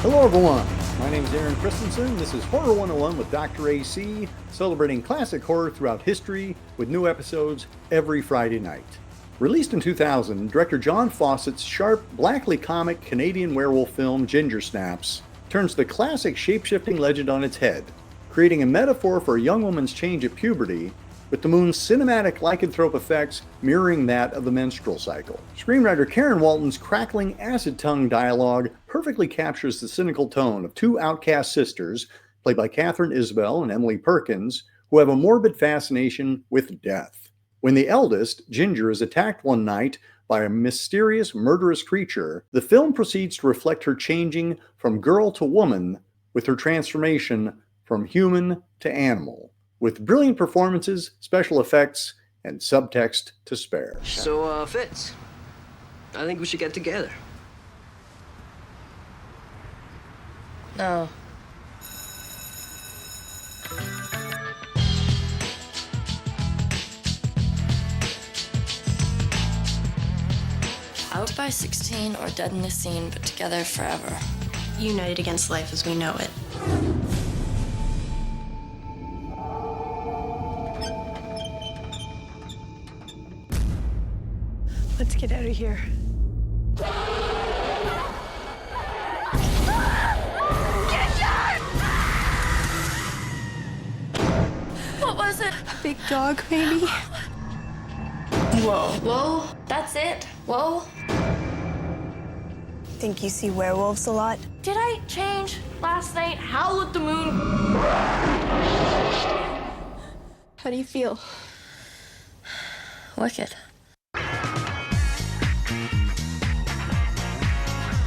Hello everyone, my name is Aaron Christensen. This is Horror 101 with Dr. AC, celebrating classic horror throughout history with new episodes every Friday night. Released in 2000, director John Fawcett's sharp, blackly comic Canadian werewolf film Ginger Snaps turns the classic shape-shifting legend on its head, creating a metaphor for a young woman's change at puberty, with the moon's cinematic lycanthrope effects mirroring that of the menstrual cycle. Screenwriter Karen Walton's crackling, acid-tongue dialogue perfectly captures the cynical tone of two outcast sisters, played by Katharine Isabelle and Emily Perkins, who have a morbid fascination with death. When the eldest, Ginger, is attacked one night by a mysterious, murderous creature, the film proceeds to reflect her changing from girl to woman with her transformation from human to animal, with brilliant performances, special effects, and subtext to spare. So, Fitz, I think we should get together. No. Out by 16 or dead in the scene, but together forever. United against life as we know it. Let's get out of here. What was it? A big dog, maybe? Whoa. Whoa? That's it? Whoa? Think you see werewolves a lot? Did I change last night? Howl at the moon? How do you feel? Wicked.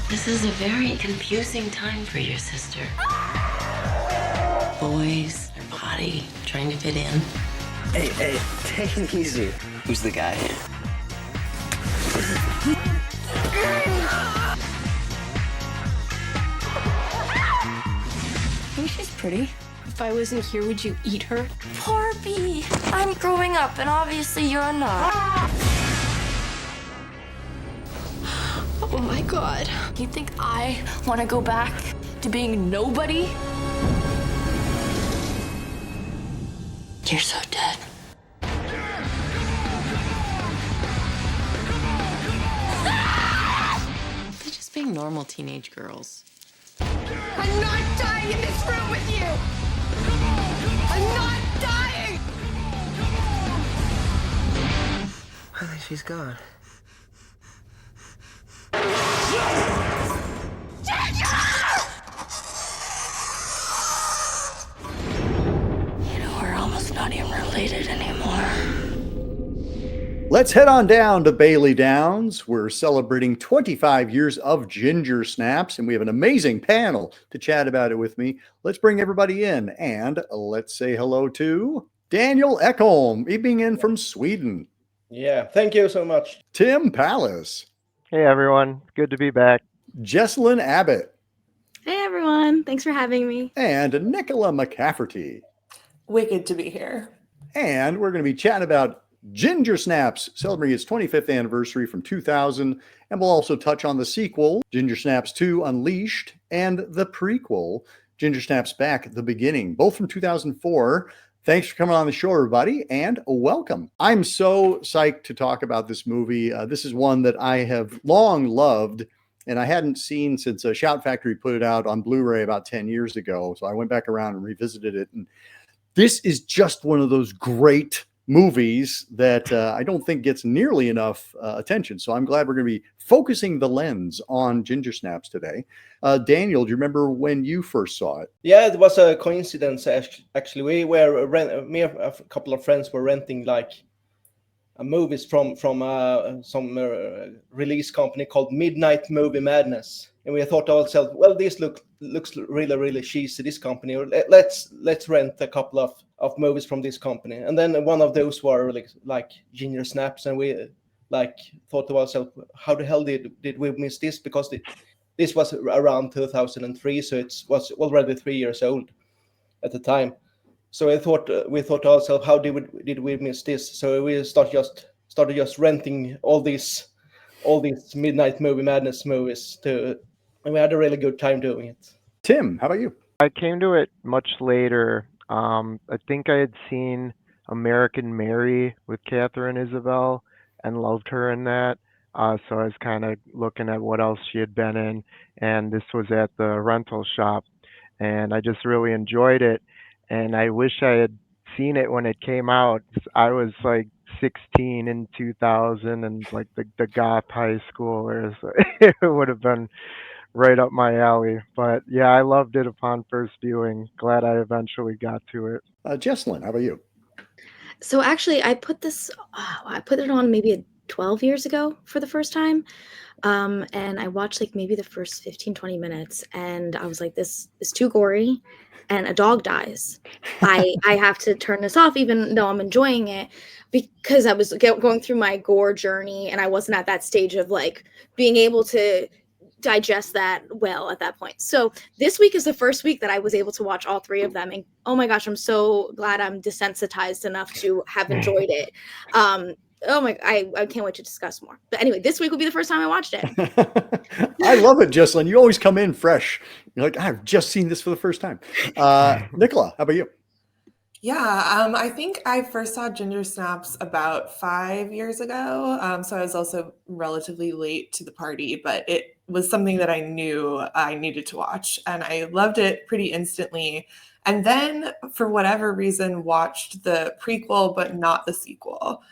This is a very confusing time for your sister. Boys, their body, trying to fit in. Hey, take it easy. Who's the guy? I think she's pretty. If I wasn't here, would you eat her? Poor bee. I'm growing up, and obviously you're not. Oh my God. You think I want to go back to being nobody? You're so dead. They're just being normal teenage girls. I'm not dying in this room with you! I'm not dying! I think she's gone. You know, we're almost not even related anymore. Let's head on down to Bailey Downs. We're celebrating 25 years of Ginger Snaps, and we have an amazing panel to chat about it with me. Let's bring everybody in, and let's say hello to Daniel Ekholm, beaming in from Sweden. Yeah, thank you so much. Tim Pallas. Hey everyone, good to be back. Jesselyn Abbott. Hey everyone, thanks for having me. And Nicola McCafferty. Wicked to be here. And we're going to be chatting about Ginger Snaps, celebrating its 25th anniversary from 2000. And we'll also touch on the sequel, Ginger Snaps 2 Unleashed, and the prequel, Ginger Snaps Back, The Beginning, both from 2004. Thanks for coming on the show, everybody, and welcome. I'm so psyched to talk about this movie. This is one that I have long loved, and I hadn't seen since Shout Factory put it out on Blu-ray about 10 years ago. So I went back around and revisited it. And this is just one of those great movies that I don't think gets nearly enough attention. So I'm glad we're going to be focusing the lens on Ginger Snaps today. Daniel, do you remember when you first saw it? Yeah, it was a coincidence. Actually, we were me and a couple of friends were renting like movies from some release company called Midnight Movie Madness, and we thought to ourselves, well, this looks really cheesy. This company, let's rent a couple of movies from this company, and then one of those were like Ginger Snaps, and we thought to ourselves, how the hell did we miss this? Because this was around 2003, so it was already 3 years old at the time. So we thought to ourselves, how did we miss this? So we started just renting all these Midnight Movie Madness movies and we had a really good time doing it. Tim, how about you? I came to it much later. I think I had seen American Mary with Katharine Isabelle and loved her in that. So I was kind of looking at what else she had been in, and this was at the rental shop, and I just really enjoyed it. And I wish I had seen it when it came out. I was like 16 in 2000, and like the goth high schoolers. It would have been right up my alley. But yeah, I loved it upon first viewing. Glad I eventually got to it. Jesselyn, how about you? So actually, I put it on maybe 12 years ago for the first time. And I watched like maybe the first 15, 20 minutes, and I was like, this is too gory, and a dog dies. I have to turn this off, even though I'm enjoying it, because I was going through my gore journey, and I wasn't at that stage of like being able to digest that well at that point. So this week is the first week that I was able to watch all three of them, and oh my gosh, I'm so glad I'm desensitized enough to have enjoyed it. Oh my, I can't wait to discuss more. But anyway, this week will be the first time I watched it. I love it, Jesselyn. You always come in fresh. You're like, I've just seen this for the first time. Nicola, how about you? Yeah, I think I first saw Ginger Snaps about 5 years ago. So I was also relatively late to the party, but it was something that I knew I needed to watch, and I loved it pretty instantly. And then, for whatever reason, watched the prequel, but not the sequel.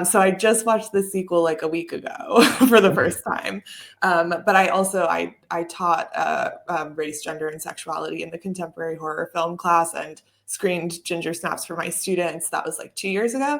So I just watched the sequel like a week ago for the first time. But I taught race, gender, and sexuality in the contemporary horror film class and screened Ginger Snaps for my students. That was like 2 years ago.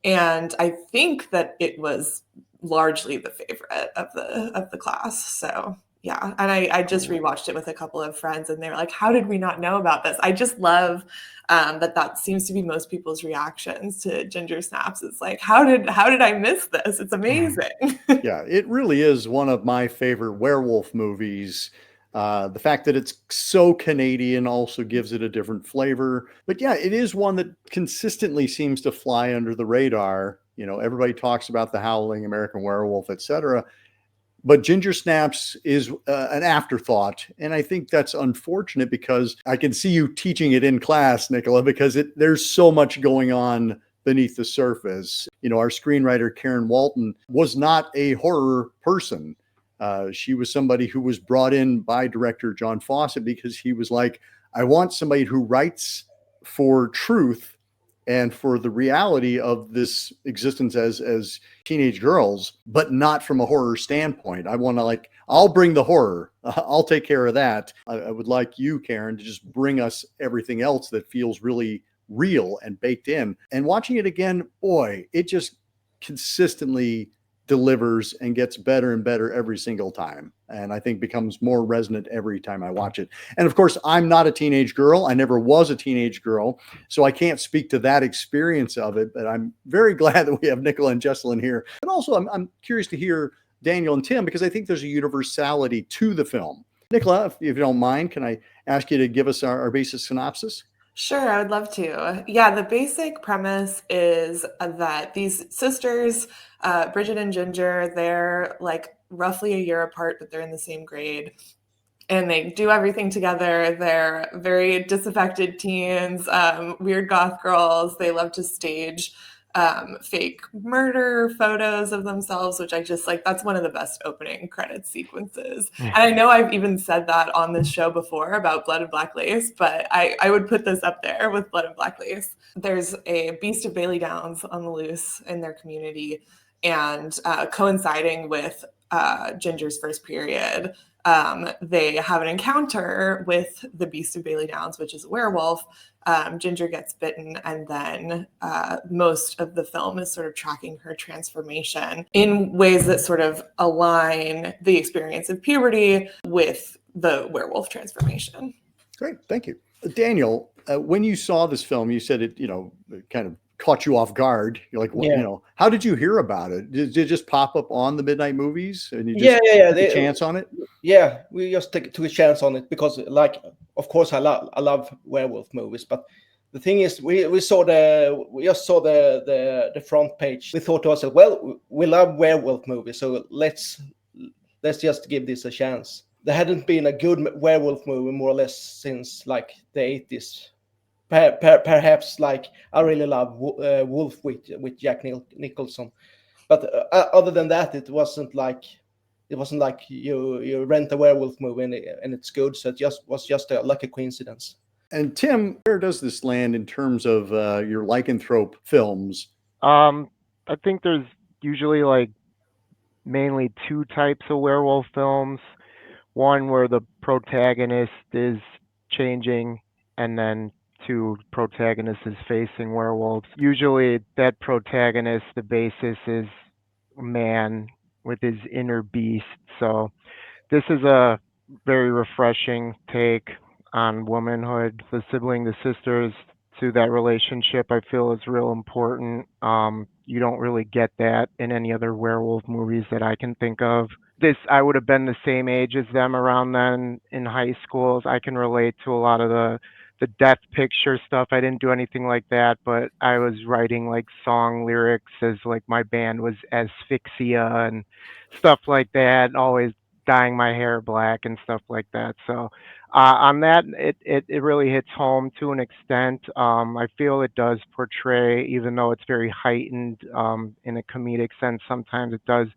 And I think that it was largely the favorite of the class. So yeah, and I just rewatched it with a couple of friends, and they were like, how did we not know about this? I just love that seems to be most people's reactions to Ginger Snaps. It's like, how did I miss this? It's amazing. Yeah, it really is one of my favorite werewolf movies. The fact that it's so Canadian also gives it a different flavor. But yeah, it is one that consistently seems to fly under the radar. You know, everybody talks about The Howling, American Werewolf, etc. But Ginger Snaps is an afterthought. And I think that's unfortunate, because I can see you teaching it in class, Nicola, because there's so much going on beneath the surface. You know, our screenwriter, Karen Walton, was not a horror person. She was somebody who was brought in by director John Fawcett because he was like, I want somebody who writes for truth and for the reality of this existence as teenage girls, but not from a horror standpoint. I want to I'll bring the horror. I'll take care of that. I would like you, Karen, to just bring us everything else that feels really real and baked in. And watching it again, boy, it just consistently delivers and gets better and better every single time. And I think becomes more resonant every time I watch it. And of course, I'm not a teenage girl. I never was a teenage girl, so I can't speak to that experience of it, but I'm very glad that we have Nicola and Jesselyn here. And also I'm curious to hear Daniel and Tim, because I think there's a universality to the film. Nicola, if you don't mind, can I ask you to give us our basic synopsis? Sure, I would love to. Yeah, the basic premise is that these sisters, Brigitte and Ginger, they're like roughly a year apart, but they're in the same grade. And they do everything together. They're very disaffected teens, weird goth girls. They love to stage fake murder photos of themselves, which I just like. That's one of the best opening credits sequences. And I know I've even said that on this show before about Blood and Black Lace, but I would put this up there with Blood and Black Lace. There's a beast of Bailey Downs on the loose in their community, and coinciding with Ginger's first period, they have an encounter with the beast of Bailey Downs, which is a werewolf. Ginger gets bitten, and then most of the film is sort of tracking her transformation in ways that sort of align the experience of puberty with the werewolf transformation. Great, thank you. Daniel, when you saw this film, you said it, kind of caught you off guard. You're like, what, how did you hear about it? Did it just pop up on the midnight movies and you just took a chance on it? Yeah, we just took a chance on it because, of course, I love werewolf movies, but the thing is, we just saw the front page. We thought to ourselves, well, we love werewolf movies, so let's just give this a chance. there hadn't been a good werewolf movie more or less since like the 80s. Perhaps like I really love Wolf with Jack Nicholson, but other than that, it wasn't like you rent a werewolf movie and it's good. So it was just a lucky coincidence. And Tim, where does this land in terms of your lycanthrope films? I think there's usually like mainly two types of werewolf films. One where the protagonist is changing, and then two, protagonist is facing werewolves. Usually that protagonist, the basis is a man with his inner beast. So this is a very refreshing take on womanhood. The sibling, the sisters, to that relationship, I feel is real important. You don't really get that in any other werewolf movies that I can think of. I would have been the same age as them around then in high schools. I can relate to a lot of the death picture stuff. I didn't do anything like that, but I was writing like song lyrics as like my band was Asphyxia and stuff like that, always dyeing my hair black and stuff like that. So on that, it really hits home to an extent. I feel it does portray, even though it's very heightened in a comedic sense, sometimes it does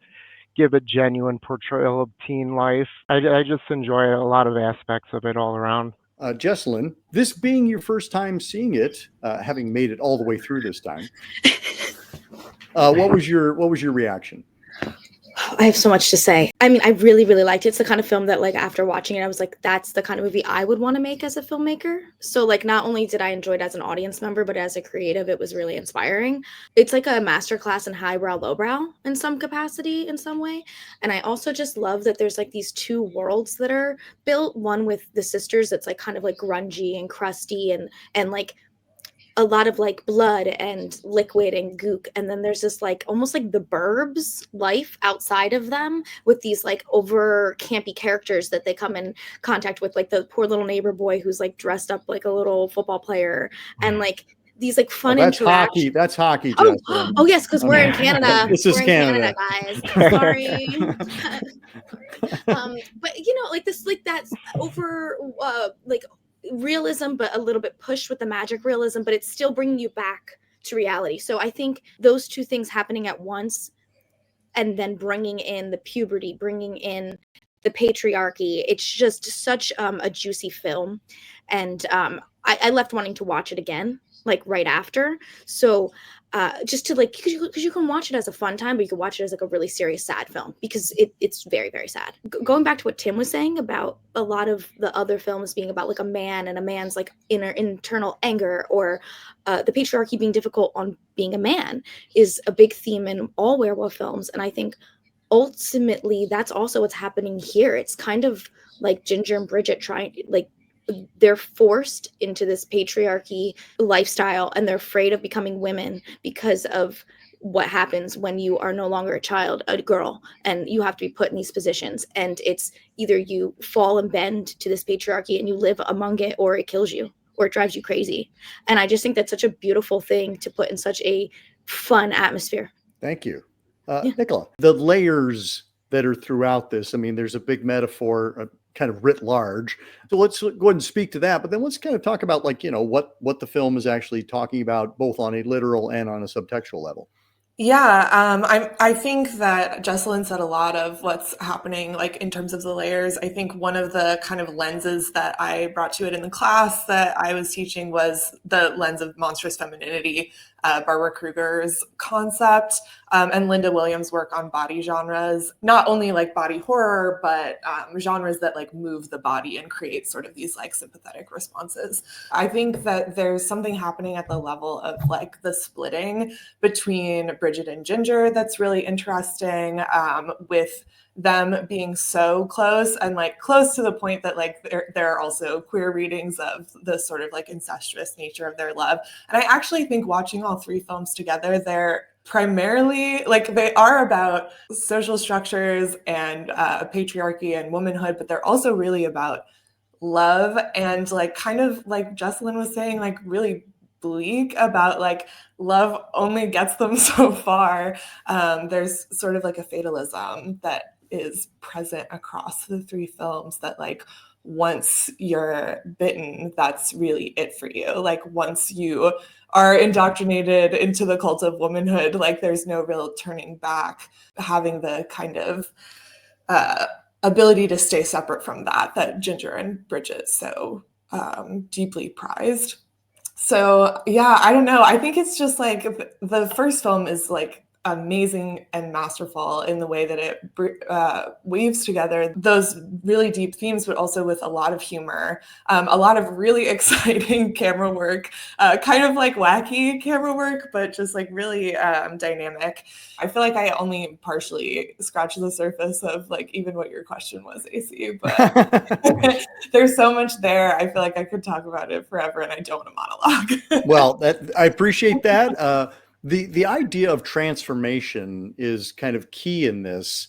give a genuine portrayal of teen life. I just enjoy a lot of aspects of it all around. Jesselyn, this being your first time seeing it, having made it all the way through this time, what was your reaction? I have so much to say. I mean, I really, really liked it. It's the kind of film that, like, after watching it, I was like, that's the kind of movie I would want to make as a filmmaker. So, like, not only did I enjoy it as an audience member, but as a creative, it was really inspiring. It's like a masterclass in highbrow, lowbrow in some capacity, in some way. And I also just love that there's, like, these two worlds that are built. One with the sisters that's, like, kind of, like, grungy and crusty and like, a lot of like blood and liquid and gook, and then there's this like almost like the Burbs life outside of them with these like over campy characters that they come in contact with, like the poor little neighbor boy who's like dressed up like a little football player, and like these like fun interactions. That's hockey. Oh yes, because we're in Canada. This is we're in Canada, guys. Sorry. But you know, like this, like that's over like realism, but a little bit pushed with the magic realism, but it's still bringing you back to reality. So I think those two things happening at once, and then bringing in the puberty, bringing in the patriarchy, it's just such a juicy film. And I left wanting to watch it again, like right after. So just to like, because you can watch it as a fun time, but you can watch it as like a really serious, sad film, because it's very, very sad. Going back to what Tim was saying about a lot of the other films being about like a man and a man's like internal anger, or the patriarchy being difficult on being a man, is a big theme in all werewolf films. And I think ultimately that's also what's happening here. It's kind of like Ginger and Brigitte trying, like, they're forced into this patriarchy lifestyle, and they're afraid of becoming women because of what happens when you are no longer a child, a girl, and you have to be put in these positions. And it's either you fall and bend to this patriarchy and you live among it, or it kills you, or it drives you crazy. And I just think that's such a beautiful thing to put in such a fun atmosphere. Thank you. Nicola, the layers that are throughout this, I mean, there's a big metaphor, kind of writ large. So let's go ahead and speak to that, but then let's kind of talk about, like, you know, what the film is actually talking about, both on a literal and on a subtextual level. Yeah, I think that Jesselyn said a lot of what's happening, like in terms of the layers. I think one of the kind of lenses that I brought to it in the class that I was teaching was the lens of monstrous femininity, Barbara Kruger's concept, and Linda Williams' work on body genres, not only like body horror, but genres that like move the body and create sort of these like sympathetic responses. I think that there's something happening at the level of like the splitting between Brigitte and Ginger that's really interesting, with them being so close, and like close to the point that like there are also queer readings of the sort of like incestuous nature of their love. And I actually think watching all three films together, they're primarily like, they are about social structures and patriarchy and womanhood, but they're also really about love, and like kind of like Jesselyn was saying, like really bleak about like love only gets them so far. There's sort of like a fatalism that is present across the three films, that like once you're bitten, that's really it for you. Like once you are indoctrinated into the cult of womanhood, like there's no real turning back. Having the kind of ability to stay separate from that Ginger and Bridget so deeply prized. So yeah, I don't know. I think it's just like the first film is like amazing and masterful in the way that it weaves together those really deep themes, but also with a lot of humor, a lot of really exciting camera work, kind of like wacky camera work, but just like really dynamic. I feel like I only partially scratched the surface of like even what your question was, AC, but there's so much there. I feel like I could talk about it forever, and I don't want to monologue. Well, I appreciate that. The idea of transformation is kind of key in this,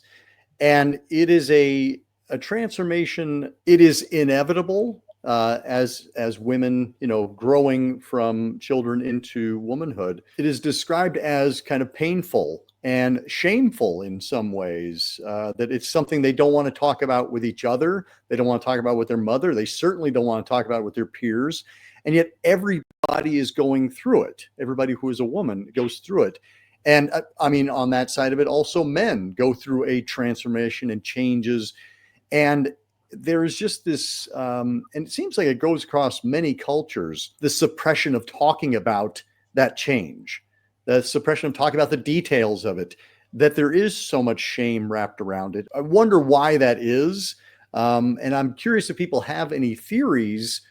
and it is a transformation. It is inevitable as women, growing from children into womanhood. It is described as kind of painful and shameful in some ways. That it's something they don't want to talk about with each other. They don't want to talk about with their mother. They certainly don't want to talk about it with their peers. And yet everybody is going through it. Everybody who is a woman goes through it. And I mean, on that side of it, also men go through a transformation and changes. And there's just this, and it seems like it goes across many cultures, the suppression of talking about that change, the suppression of talking about the details of it, that there is so much shame wrapped around it. I wonder why that is. And I'm curious if people have any theories,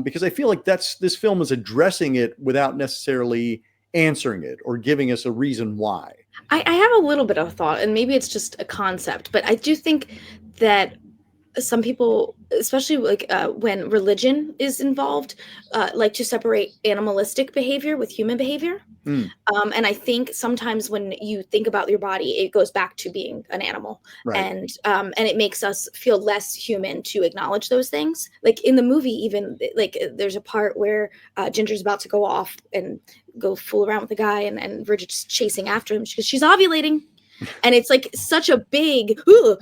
because I feel like this film is addressing it without necessarily answering it or giving us a reason why. I have a little bit of thought, and maybe it's just a concept, but I do think that some people, especially like when religion is involved, like to separate animalistic behavior with human behavior. And I think sometimes when you think about your body, it goes back to being an animal, Right. And it makes us feel less human to acknowledge those things. Like in the movie, even like there's a part where Ginger's about to go off and go fool around with a guy, and Bridget's chasing after him because she's ovulating. And it's like such a big,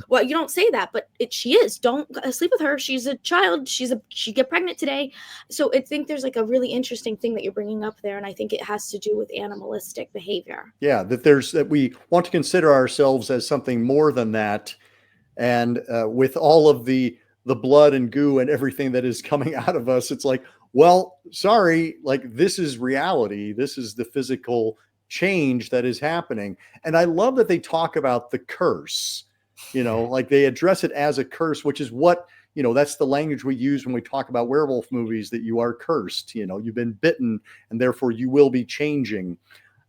well, you don't say that, but she is. Don't sleep with her. She's a child. She get pregnant today. So I think there's like a really interesting thing that you're bringing up there. And I think it has to do with animalistic behavior. Yeah, that we want to consider ourselves as something more than that. And with all of the blood and goo and everything that is coming out of us, it's like, well, sorry, like this is reality. This is the physical change that is happening. And I love that they talk about the curse, like they address it as a curse, which is what, that's the language we use when we talk about werewolf movies, that you are cursed, you've been bitten and therefore you will be changing.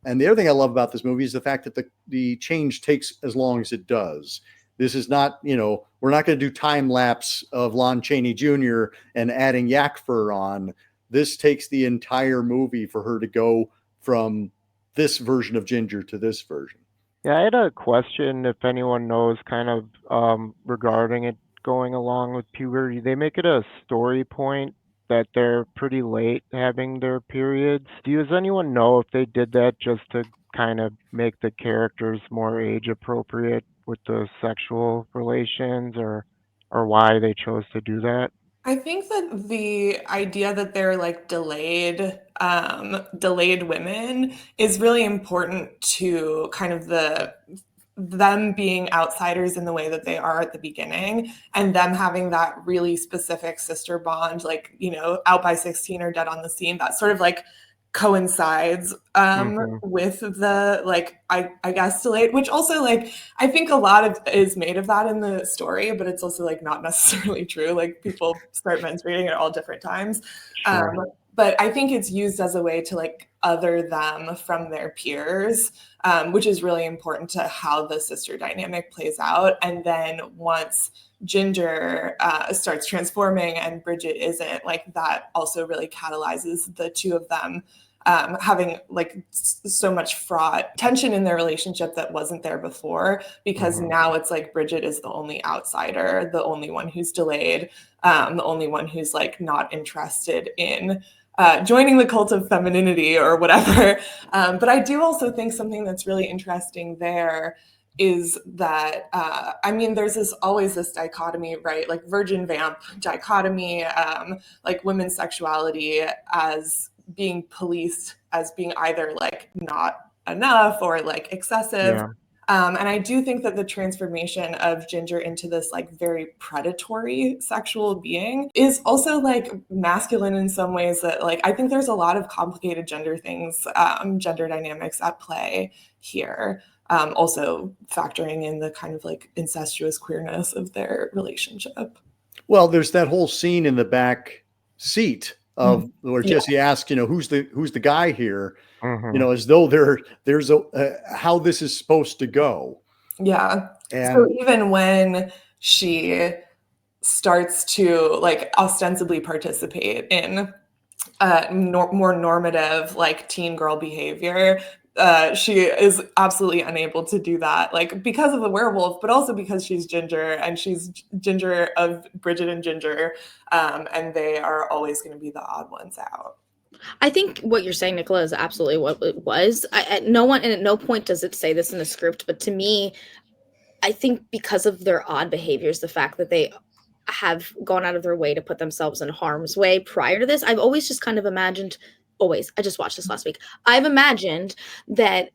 And the other thing I love about this movie is the fact that the change takes as long as it does. This is not, we're not going to do time lapse of Lon Chaney Jr. and adding yak fur on. This takes the entire movie for her to go from this version of Ginger to this version. Yeah, I had a question if anyone knows kind of regarding it going along with puberty. They make it a story point that they're pretty late having their periods. Does anyone know if they did that just to kind of make the characters more age appropriate with the sexual relations, or why they chose to do that? I think that the idea that they're like delayed women is really important to kind of them being outsiders in the way that they are at the beginning, and them having that really specific sister bond, like, out by 16 or dead on the scene, that sort of like coincides with the like I guess delayed, which also like I think a lot of is made of that in the story, but it's also like not necessarily true. Like people start menstruating at all different times. Sure. But I think it's used as a way to like other them from their peers, which is really important to how the sister dynamic plays out. And then once Ginger starts transforming and Bridget isn't, like that also really catalyzes the two of them having like so much fraught tension in their relationship that wasn't there before, because now it's like Bridget is the only outsider, the only one who's delayed, the only one who's like not interested in joining the cult of femininity or whatever. But I do also think something that's really interesting there is that I mean, there's always this dichotomy, right? Like virgin vamp dichotomy, like women's sexuality as being policed as being either like not enough or like excessive. Yeah. And I do think that the transformation of Ginger into this like very predatory sexual being is also like masculine in some ways that like I think there's a lot of complicated gender things, gender dynamics at play here. Also factoring in the kind of like incestuous queerness of their relationship. Well, there's that whole scene in the back seat of where Jesse asks, who's the guy here? As though there's how this is supposed to go. Yeah. And so even when she starts to like ostensibly participate in more normative like teen girl behavior, she is absolutely unable to do that, like because of the werewolf, but also because she's Ginger and she's Ginger of Brigitte and Ginger, and they are always going to be the odd ones out. I think what you're saying, Nicola, is absolutely what it was. At no point does it say this in the script, but to me, I think because of their odd behaviors, the fact that they have gone out of their way to put themselves in harm's way prior to this, I've always just kind of imagined, I just watched this last week. I've imagined that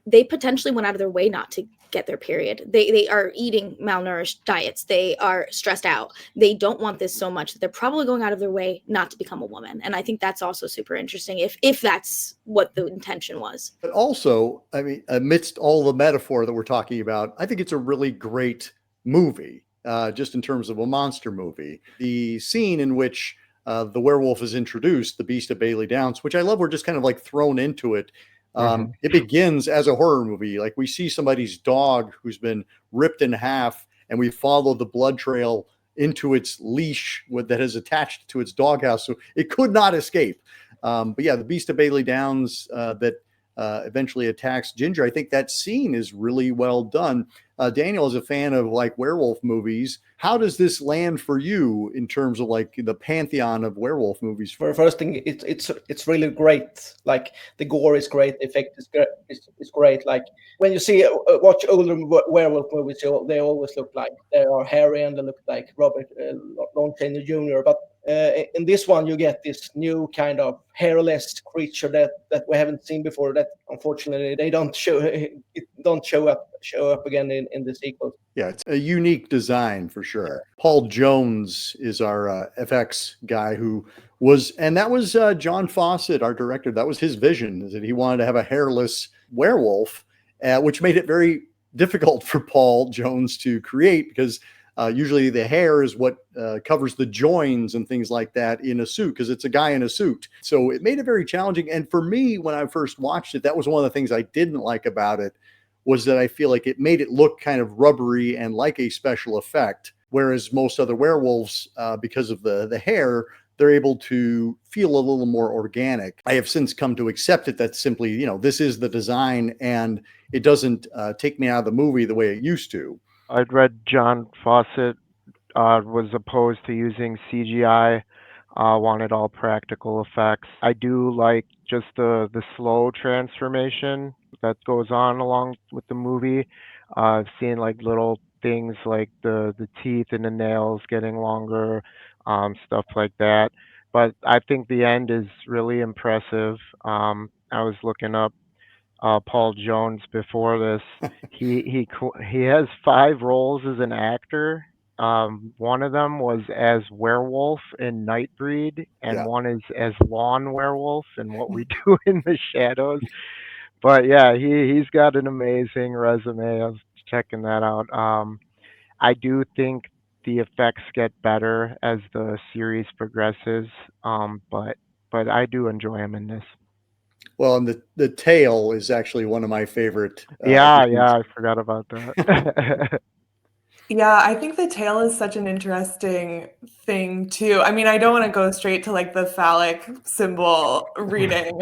they potentially went out of their way not to get their period. They are eating malnourished diets. They are stressed out. They don't want this so much that they're probably going out of their way not to become a woman. And I think that's also super interesting if that's what the intention was. But also, I mean, amidst all the metaphor that we're talking about, I think it's a really great movie, just in terms of a monster movie. The scene in which the werewolf is introduced, the Beast of Bailey Downs, which I love, we're just kind of like thrown into it. It begins as a horror movie. Like we see somebody's dog who's been ripped in half, and we follow the blood trail into its leash that is attached to its doghouse. So it could not escape. But yeah, the Beast of Bailey Downs that eventually attacks Ginger. I think that scene is really well done. Daniel is a fan of like werewolf movies. How does this land for you in terms of like the pantheon of werewolf movies? For the first thing, it's really great. Like the gore is great, the effect is great. Like when you watch older werewolf movies, they always look like they are hairy and they look like Robert Lon Chaney Jr. But in this one, you get this new kind of hairless creature that we haven't seen before. That unfortunately they don't show up again in the sequel. Yeah, it's a unique design for sure. Paul Jones is our FX guy that was John Fawcett, our director. That was his vision, is that he wanted to have a hairless werewolf, which made it very difficult for Paul Jones to create because usually the hair is what covers the joins and things like that in a suit, because it's a guy in a suit. So it made it very challenging. And for me, when I first watched it, that was one of the things I didn't like about it, was that I feel like it made it look kind of rubbery and like a special effect. Whereas most other werewolves, because of the hair, they're able to feel a little more organic. I have since come to accept it that simply, this is the design and it doesn't take me out of the movie the way it used to. I'd read John Fawcett was opposed to using CGI, wanted all practical effects. I do like just the slow transformation that goes on along with the movie. I've seen like little things like the teeth and the nails getting longer, stuff like that. But I think the end is really impressive. I was looking up Paul Jones before this. He has 5 roles as an actor. One of them was as werewolf in Nightbreed, and one is as lawn werewolf in What We Do in the Shadows. But yeah, he's got an amazing resume. I was checking that out. I do think the effects get better as the series progresses, but I do enjoy him in this. Well, and the tail is actually one of my favorite. Yeah, I forgot about that. Yeah, I think the tail is such an interesting thing too. I mean, I don't want to go straight to like the phallic symbol reading,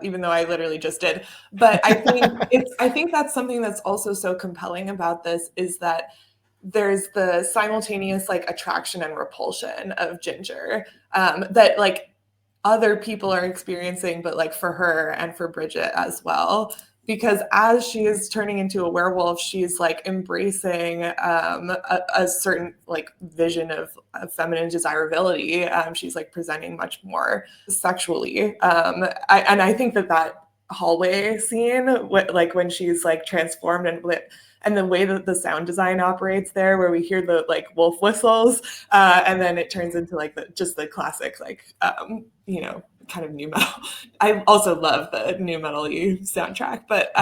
even though I literally just did. But I think that's something that's also so compelling about this, is that there's the simultaneous like attraction and repulsion of Ginger, that like other people are experiencing, but like for her and for Brigitte as well. because as she is turning into a werewolf, she's like embracing a certain like vision of feminine desirability. She's like presenting much more sexually. I think that hallway scene, like when she's like transformed and the way that the sound design operates there, where we hear the like wolf whistles, and then it turns into like just the classic like kind of new metal. I also love the new metal-y soundtrack, but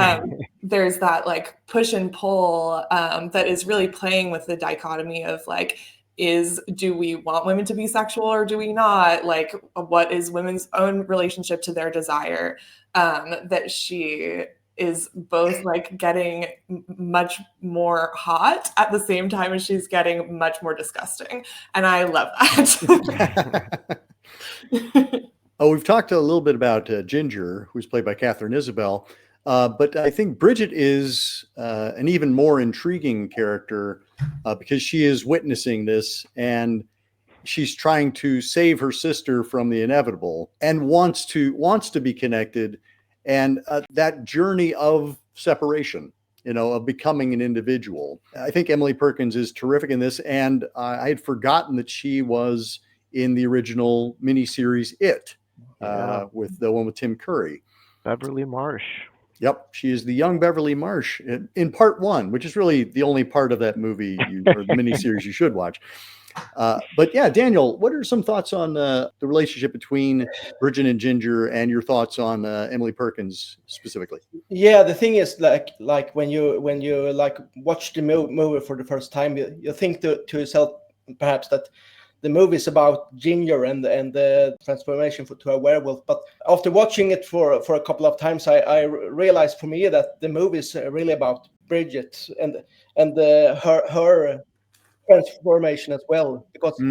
there's that like push and pull that is really playing with the dichotomy of like, do we want women to be sexual or do we not? Like, what is women's own relationship to their desire? That she is both like getting much more hot at the same time as she's getting much more disgusting. And I love that. Oh, we've talked a little bit about Ginger, who's played by Katharine Isabelle, but I think Brigitte is an even more intriguing character because she is witnessing this and she's trying to save her sister from the inevitable and wants to be connected, and that journey of separation, of becoming an individual. I think Emily Perkins is terrific in this, and I had forgotten that she was in the original miniseries It. With the one with Tim Curry. Beverly Marsh. Yep, she is the young Beverly Marsh in part 1, which is really the only part of that movie or the miniseries you should watch. But yeah, Daniel, what are some thoughts on the relationship between Brigitte and Ginger, and your thoughts on Emily Perkins specifically? Yeah, the thing is, like when you like watch the movie for the first time, you think to yourself perhaps that the movie is about Ginger and the transformation to a werewolf. But after watching it for a couple of times, I realized for me that the movie is really about Brigitte and her transformation as well. Because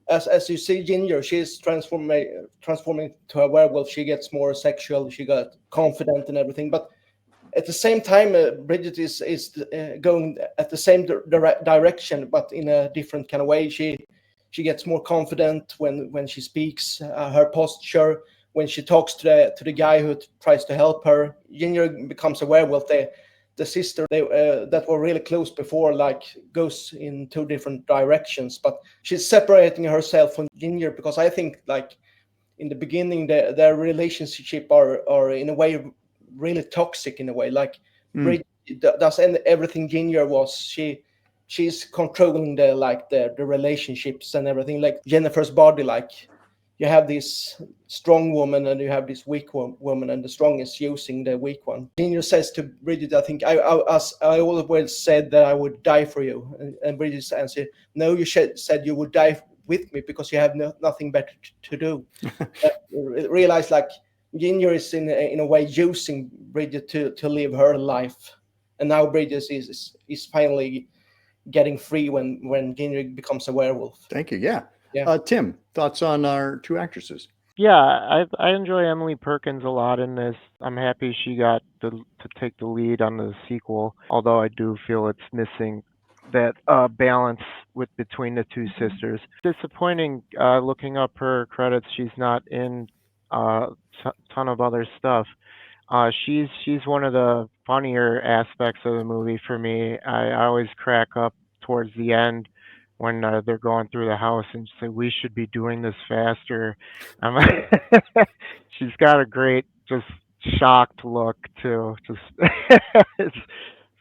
as you see Ginger, she's transforming to a werewolf. She gets more sexual. She got confident and everything. But at the same time, Brigitte is going at the same direction, but in a different kind of way. She gets more confident when she speaks, her posture, when she talks to the guy who tries to help her. Ginger becomes a werewolf. The sister that were really close before, like, goes in two different directions. But she's separating herself from Ginger because I think, like, in the beginning, their relationship are in a way really toxic in a way. Like, Brigitte does everything Ginger was. She's controlling the relationships and everything. Like Jennifer's body, like you have this strong woman and you have this weak woman, and the strong is using the weak one. Ginger says to Brigitte, I think, I always said that I would die for you. And Brigitte answered, no, you said you would die with me because you have nothing better to do. Realize like Ginger is in a way using Brigitte to live her life. And now Brigitte is finally getting free when Ginger becomes a werewolf. Thank you. Yeah. Tim, thoughts on our two actresses? Yeah, I enjoy Emily Perkins a lot in this. I'm happy she got to take the lead on the sequel, although I do feel it's missing that balance between the two sisters. Disappointing looking up her credits. She's not in a ton of other stuff. She's one of the funnier aspects of the movie for me. I always crack up towards the end when they're going through the house and say, we should be doing this faster. She's got a great, just shocked look too. Just it's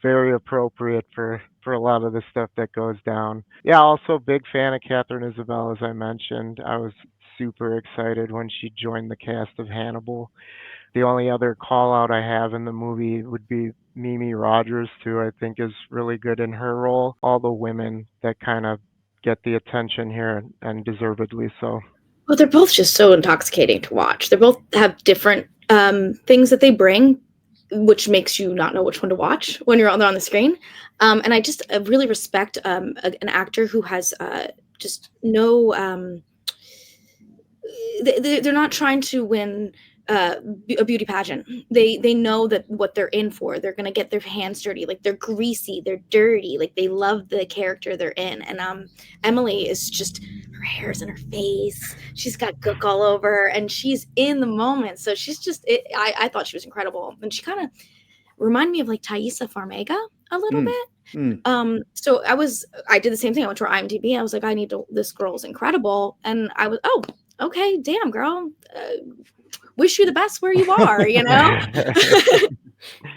very appropriate for a lot of the stuff that goes down. Yeah, also big fan of Katharine Isabelle, as I mentioned. I was super excited when she joined the cast of Hannibal. The only other call out I have in the movie would be Mimi Rogers, who I think is really good in her role. All the women that kind of get the attention here, and deservedly so. Well, they're both just so intoxicating to watch. They both have different things that they bring, which makes you not know which one to watch when you're on the screen. And I just really respect an actor who has just no... they're not trying to win a beauty pageant. They know that what they're in for. They're gonna get their hands dirty. Like, they're greasy, they're dirty. Like, they love the character they're in. And Emily is just, her hair's in her face. She's got gook all over, and she's in the moment. So she's just. I thought she was incredible, and she kind of. remind me of like Thaisa Farmiga a little Mm. bit. Mm. So I did the same thing. I went to her IMDb. I was like, this girl's incredible. And I was, oh, okay, damn girl. Wish you the best where you are, you know?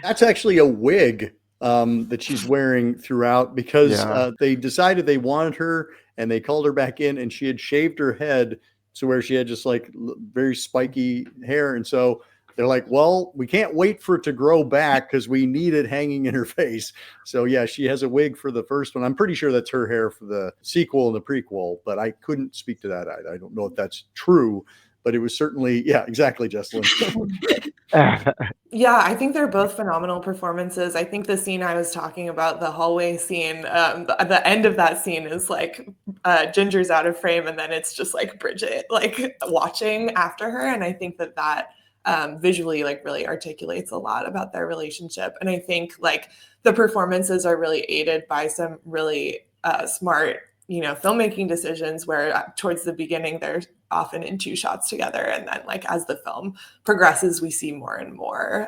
That's actually a wig that she's wearing throughout, because they decided they wanted her and they called her back in, and she had shaved her head to where she had just like very spiky hair. And so they're like, well, we can't wait for it to grow back because we need it hanging in her face. So yeah, she has a wig for the first one. I'm pretty sure that's her hair for the sequel and the prequel, but I couldn't speak to that. I don't know if that's true, but it was certainly, yeah, exactly, Jesselyn. Yeah, I think they're both phenomenal performances. I think the scene I was talking about, the hallway scene, the end of that scene is like Ginger's out of frame, and then it's just like Brigitte like watching after her. And I think that visually like really articulates a lot about their relationship. And I think like the performances are really aided by some really smart, filmmaking decisions where towards the beginning they're often in two shots together, and then like as the film progresses we see more and more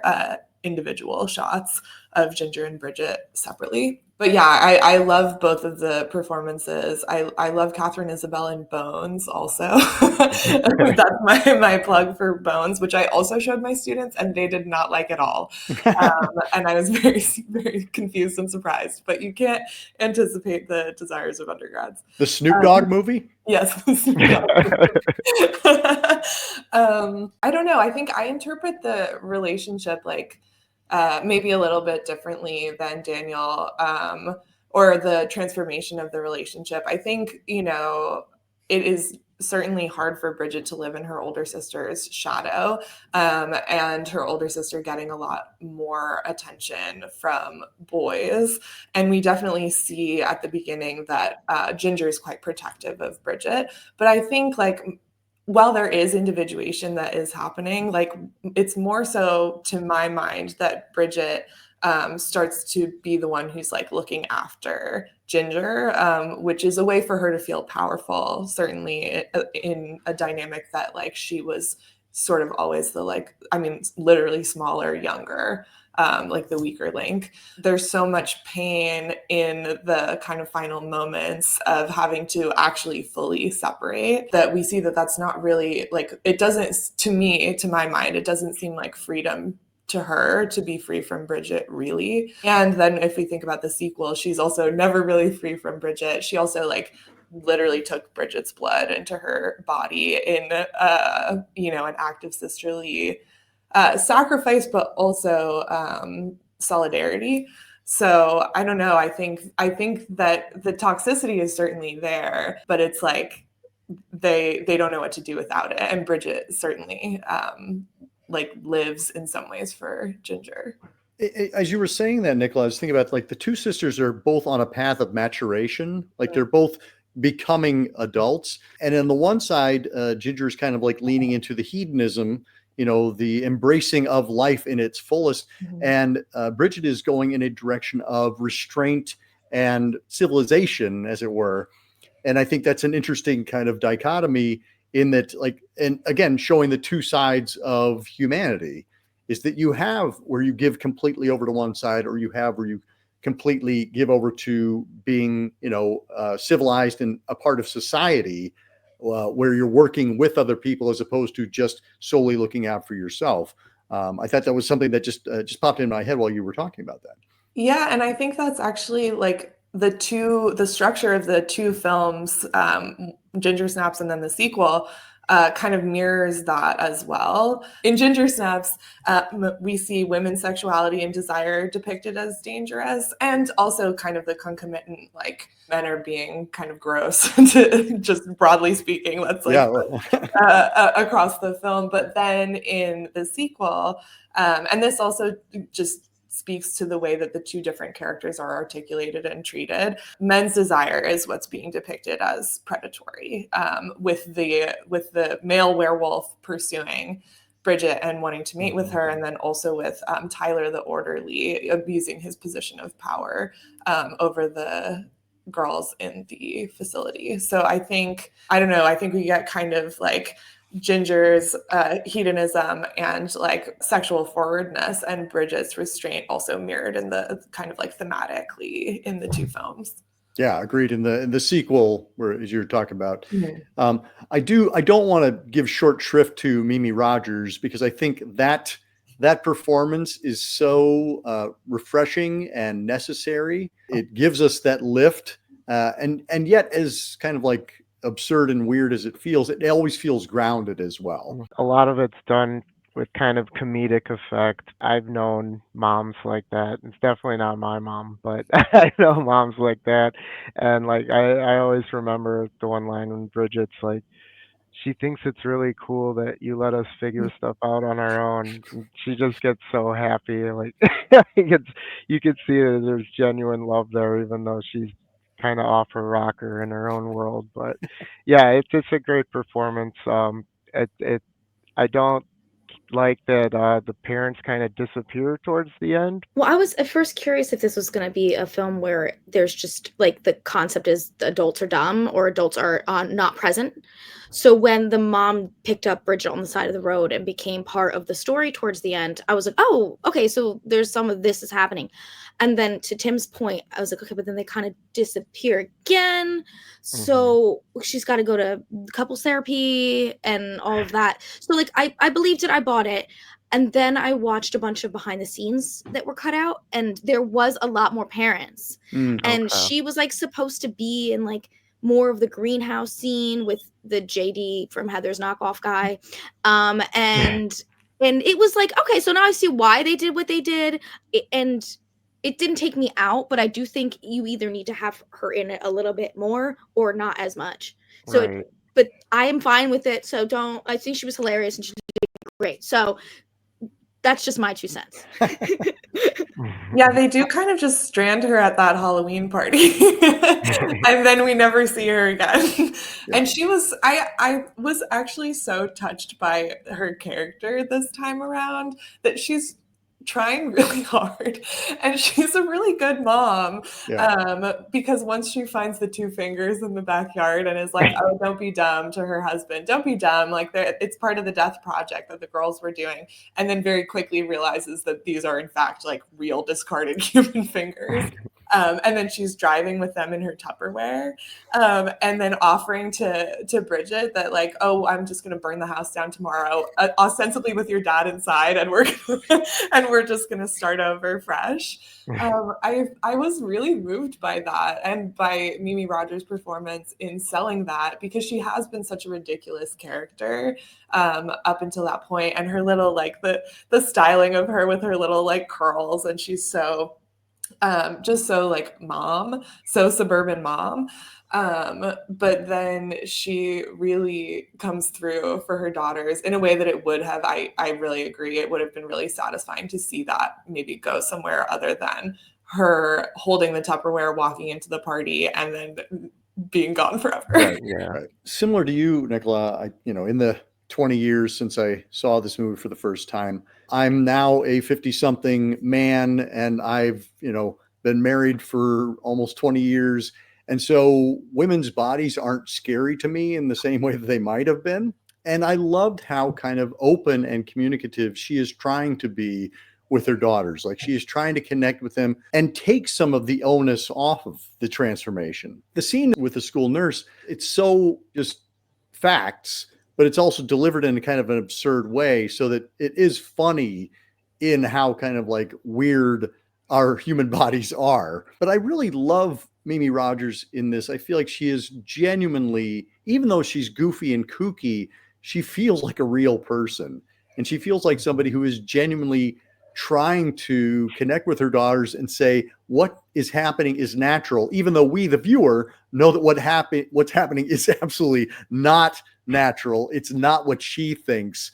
individual shots of Ginger and Brigitte separately. But yeah, I love both of the performances. I love Katharine Isabelle in Bones also. That's my plug for Bones, which I also showed my students and they did not like at all. And I was very, very confused and surprised, but you can't anticipate the desires of undergrads. The Snoop Dogg movie? Yes. I don't know. I think I interpret the relationship like maybe a little bit differently than Daniel, or the transformation of the relationship. I think, it is certainly hard for Brigitte to live in her older sister's shadow, and her older sister getting a lot more attention from boys. And we definitely see at the beginning that Ginger is quite protective of Brigitte. But I think like, while there is individuation that is happening, like it's more so to my mind that Brigitte starts to be the one who's like looking after Ginger, which is a way for her to feel powerful, certainly in a dynamic that like she was sort of always literally smaller, younger, like the weaker link. There's so much pain in the kind of final moments of having to actually fully separate that we see that that's not really like, it doesn't, to my mind, it doesn't seem like freedom to her to be free from Brigitte, really. And then if we think about the sequel, she's also never really free from Brigitte. She also like literally took Brigitte's blood into her body in an act of sisterly sacrifice, but also solidarity. So I don't know. I think that the toxicity is certainly there, but it's like they don't know what to do without it. And Brigitte certainly like lives in some ways for Ginger. As you were saying that, Nicola, I was thinking about like the two sisters are both on a path of maturation. Like they're both becoming adults. And on the one side, Ginger is kind of like leaning into the hedonism, the embracing of life in its fullest. Mm-hmm. And Brigitte is going in a direction of restraint and civilization, as it were. And I think that's an interesting kind of dichotomy in that, like, and again, showing the two sides of humanity is that you have where you give completely over to one side, or you have where you completely give over to being, civilized and a part of society, where you're working with other people as opposed to just solely looking out for yourself. I thought that was something that just popped in my head while you were talking about that. Yeah, and I think that's actually like the structure of the two films, Ginger Snaps and then the sequel, kind of mirrors that as well. In Ginger Snaps, we see women's sexuality and desire depicted as dangerous, and also kind of the concomitant, like men are being kind of gross, just broadly speaking, let's like across the film. But then in the sequel, and this also just speaks to the way that the two different characters are articulated and treated. Men's desire is what's being depicted as predatory, with the male werewolf pursuing Brigitte and wanting to mate with her, and then also with Tyler the orderly abusing his position of power over the girls in the facility. So I think we get kind of like Ginger's hedonism and like sexual forwardness, and Bridget's restraint also mirrored in the kind of like thematically in the two films. Yeah, agreed. In the sequel, where as you're talking about, I don't want to give short shrift to Mimi Rogers, because I think that performance is so refreshing and necessary. It gives us that lift, and yet, as kind of like absurd and weird as it feels, it always feels grounded as well. A lot of it's done with kind of comedic effect. I've known moms like that. It's definitely not my mom, but I know moms like that. And like I always remember the one line when Bridget's like, she thinks it's really cool that you let us figure stuff out on our own. And she just gets so happy. Like you could see that there's genuine love there, even though she's kind of off her rocker in her own world. But yeah, it's a great performance. I don't like that the parents kind of disappear towards the end. Well, I was at first curious if this was going to be a film where there's just like the concept is the adults are dumb or adults are not present. So when the mom picked up Bridget on the side of the road and became part of the story towards the end, I was like, oh, okay, so there's some of this is happening. And then to Tim's point, I was like, okay, but then they kind of disappear again. So she's got to go to couples therapy and all of that. So like I believed it, I bought it. And then I watched a bunch of behind the scenes that were cut out, and there was a lot more parents. And she was like supposed to be in like more of the greenhouse scene with the JD from Heather's Knockoff guy. And it was like, okay, so now I see why they did what they did. And it didn't take me out, but I do think you either need to have her in it a little bit more or not as much. So, but I am fine with it. So I think she was hilarious and she did great. So that's just my 2 cents. Yeah, they do kind of just strand her at that Halloween party. And then we never see her again. And I was actually so touched by her character this time around, that she's trying really hard, and she's a really good mom. Because once she finds the 2 fingers in the backyard and is like, oh, don't be dumb, to her husband, don't be dumb, like it's part of the death project that the girls were doing, and then very quickly realizes that these are in fact like real discarded human fingers. And then she's driving with them in her Tupperware, and then offering to Bridget that like, oh, I'm just going to burn the house down tomorrow, ostensibly with your dad inside, and we're just going to start over fresh. I was really moved by that, and by Mimi Rogers' performance in selling that, because she has been such a ridiculous character up until that point, and her little like the styling of her with her little like curls, and she's so just so like mom, so suburban mom. But then she really comes through for her daughters in a way that it would have, I really agree, it would have been really satisfying to see that maybe go somewhere other than her holding the Tupperware, walking into the party, and then being gone forever. Right. Similar to you, Nicola, in the 20 years since I saw this movie for the first time, I'm now a 50-something man, and I've, been married for almost 20 years. And so women's bodies aren't scary to me in the same way that they might have been. And I loved how kind of open and communicative she is trying to be with her daughters. Like, she is trying to connect with them and take some of the onus off of the transformation. The scene with the school nurse, it's so just facts, but it's also delivered in a kind of an absurd way, so that it is funny in how kind of like weird our human bodies are. But I really love Mimi Rogers in this. I feel like she is genuinely, even though she's goofy and kooky, she feels like a real person. And she feels like somebody who is genuinely trying to connect with her daughters and say, what is happening is natural, even though we, the viewer, know that what's happening is absolutely not natural. It's not what she thinks.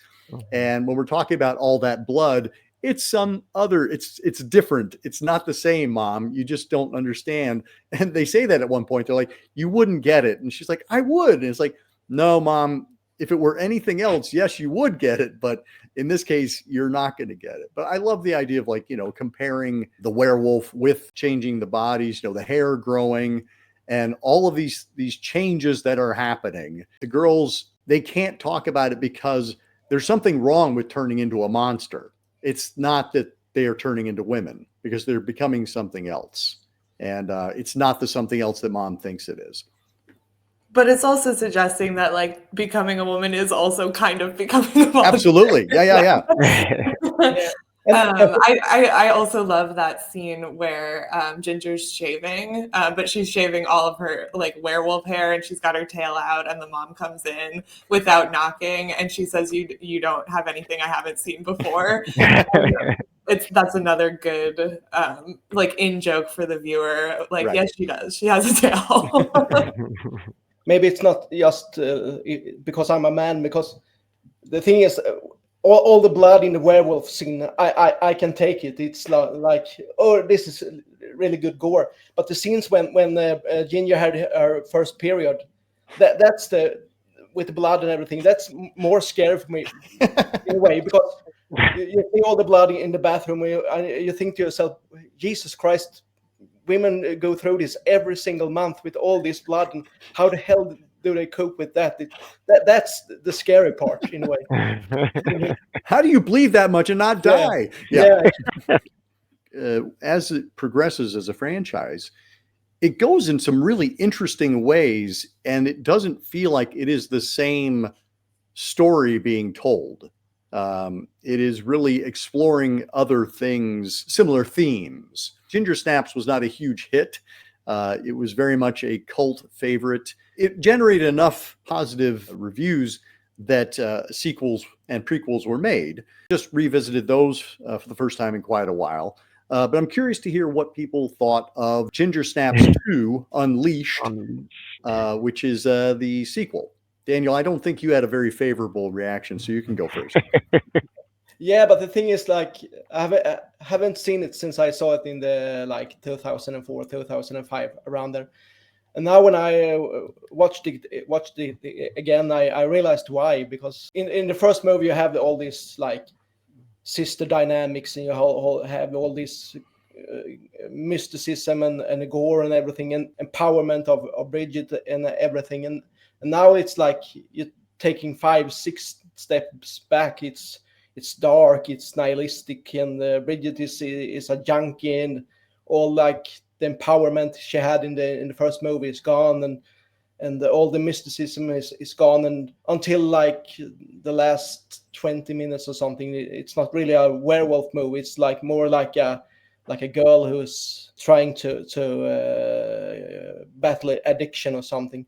And when we're talking about all that blood, it's it's different. It's not the same, Mom. You just don't understand. And they say that at one point. They're like, you wouldn't get it. And she's like, I would. And it's like, no, Mom, if it were anything else, yes, you would get it. But in this case, you're not going to get it. But I love the idea of like, comparing the werewolf with changing the bodies, the hair growing and all of these changes that are happening. The girls they can't talk about it because there's something wrong with turning into a monster. It's not that they are turning into women, because they're becoming something else. And it's not the something else that mom thinks it is. But it's also suggesting that like becoming a woman is also kind of becoming a monster. Absolutely. Yeah. I also love that scene where Ginger's shaving, but she's shaving all of her like werewolf hair, and she's got her tail out, and the mom comes in without knocking, and she says, "You don't have anything I haven't seen before." That's another good like in joke for the viewer. Like, right. Yes, she does. She has a tail. Maybe it's not just because I'm a man, because the thing is, all the blood in the werewolf scene, I can take it. It's like, oh, this is really good gore. But the scenes when Ginger had her first period, that's with the blood and everything, that's more scary for me in a way, because you see all the blood in the bathroom, you think to yourself, Jesus Christ, women go through this every single month with all this blood, and how the hell do they cope with that? That's the scary part in a way. How do you bleed that much and not die? Yeah. As it progresses as a franchise, it goes in some really interesting ways, and it doesn't feel like it is the same story being told. It is really exploring other things, similar themes. Ginger Snaps was not a huge hit. It was very much a cult favorite. It generated enough positive reviews that sequels and prequels were made. Just revisited those for the first time in quite a while. But I'm curious to hear what people thought of Ginger Snaps 2 Unleashed, which is the sequel. Daniel, I don't think you had a very favorable reaction, so you can go first. Yeah, but the thing is, like, I haven't seen it since I saw it in the 2004, 2005, around there. And now when I watched it again, I realized why. Because in the first movie you have all these like sister dynamics, and you have all this mysticism and the gore and everything, and empowerment of Brigitte and everything. And now it's like you're taking 5-6 steps back. It's dark, it's nihilistic, and Brigitte is a junkie, and all like the empowerment she had in the first movie is gone, and all the mysticism is gone, and until like the last 20 minutes or something, it's not really a werewolf movie. It's like more like a girl who's trying to battle addiction or something,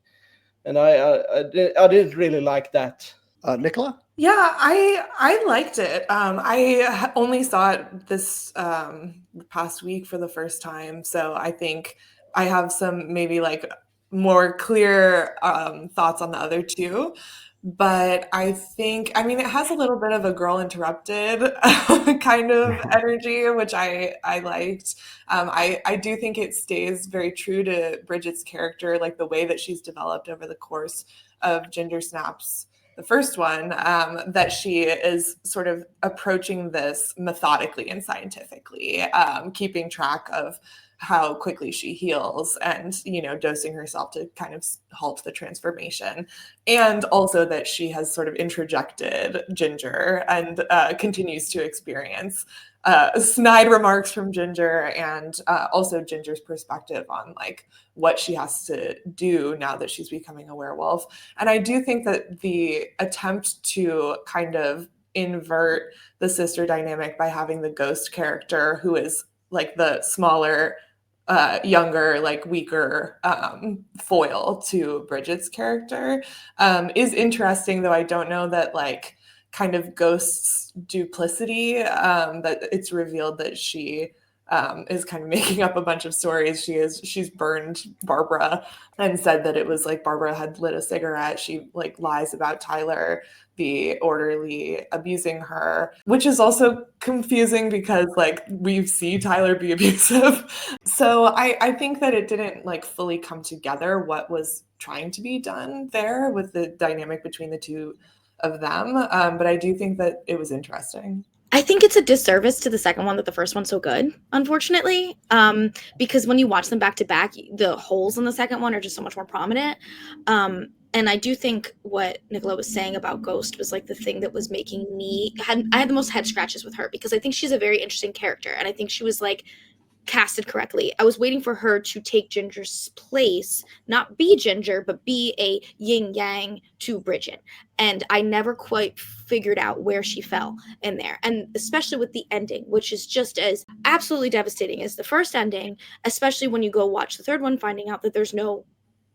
and I didn't really like that. Nicola? Yeah, I liked it. I only saw it this past week for the first time, so I think I have some maybe like more clear thoughts on the other two. But I mean, it has a little bit of a Girl Interrupted kind of energy, which I liked. I do think it stays very true to Bridgette's character, like the way that she's developed over the course of Ginger Snaps, the first one, that she is sort of approaching this methodically and scientifically, keeping track of how quickly she heals and, dosing herself to kind of halt the transformation. And also that she has sort of introjected Ginger and continues to experience snide remarks from Ginger, and also Ginger's perspective on like what she has to do now that she's becoming a werewolf. And I do think that the attempt to kind of invert the sister dynamic by having the ghost character, who is like the smaller, younger, like weaker foil to Bridgette's character, is interesting, though I don't know that like kind of Ghost's duplicity, that it's revealed that she is kind of making up a bunch of stories. She's burned Barbara and said that it was like Barbara had lit a cigarette. She like lies about Tyler, the orderly, abusing her, which is also confusing because like we see Tyler be abusive. So I think that it didn't like fully come together what was trying to be done there with the dynamic between the two of them. But I do think that it was interesting. I think it's a disservice to the second one that the first one's so good, unfortunately. Because when you watch them back to back, the holes in the second one are just so much more prominent. And I do think what Nicola was saying about Ghost was like the thing that was making I had the most head scratches with her, because I think she's a very interesting character, and I think she was like casted correctly. I was waiting for her to take Ginger's place, not be Ginger, but be a yin yang to Bridget. And I never quite figured out where she fell in there. And especially with the ending, which is just as absolutely devastating as the first ending, especially when you go watch the third one, finding out that there's no,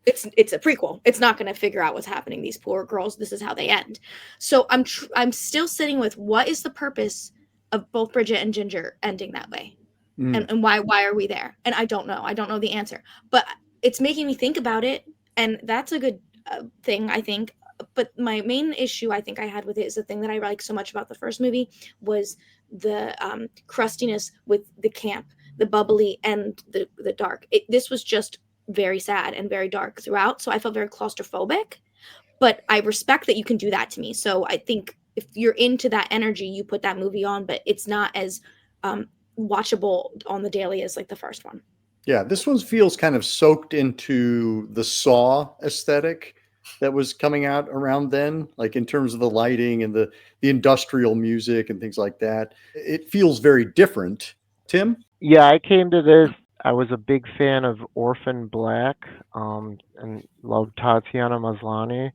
it's a prequel. It's not going to figure out what's happening. These poor girls, this is how they end. So I'm still sitting with, what is the purpose of both Bridget and Ginger ending that way? And why are we there? And I don't know the answer, but it's making me think about it, and that's a good thing, I think. But my main issue I think I had with it is the thing that I like so much about the first movie was the crustiness with the camp, the bubbly, and the dark. This was just very sad and very dark throughout, so I felt very claustrophobic, but I respect that you can do that to me. So I think if you're into that energy, you put that movie on, but it's not as watchable on the daily as like the first one. Yeah, this one feels kind of soaked into the Saw aesthetic that was coming out around then, like in terms of the lighting and the industrial music and things like that. It feels very different. Tim? Yeah, I came to this. I was a big fan of Orphan Black, and loved Tatiana Maslany.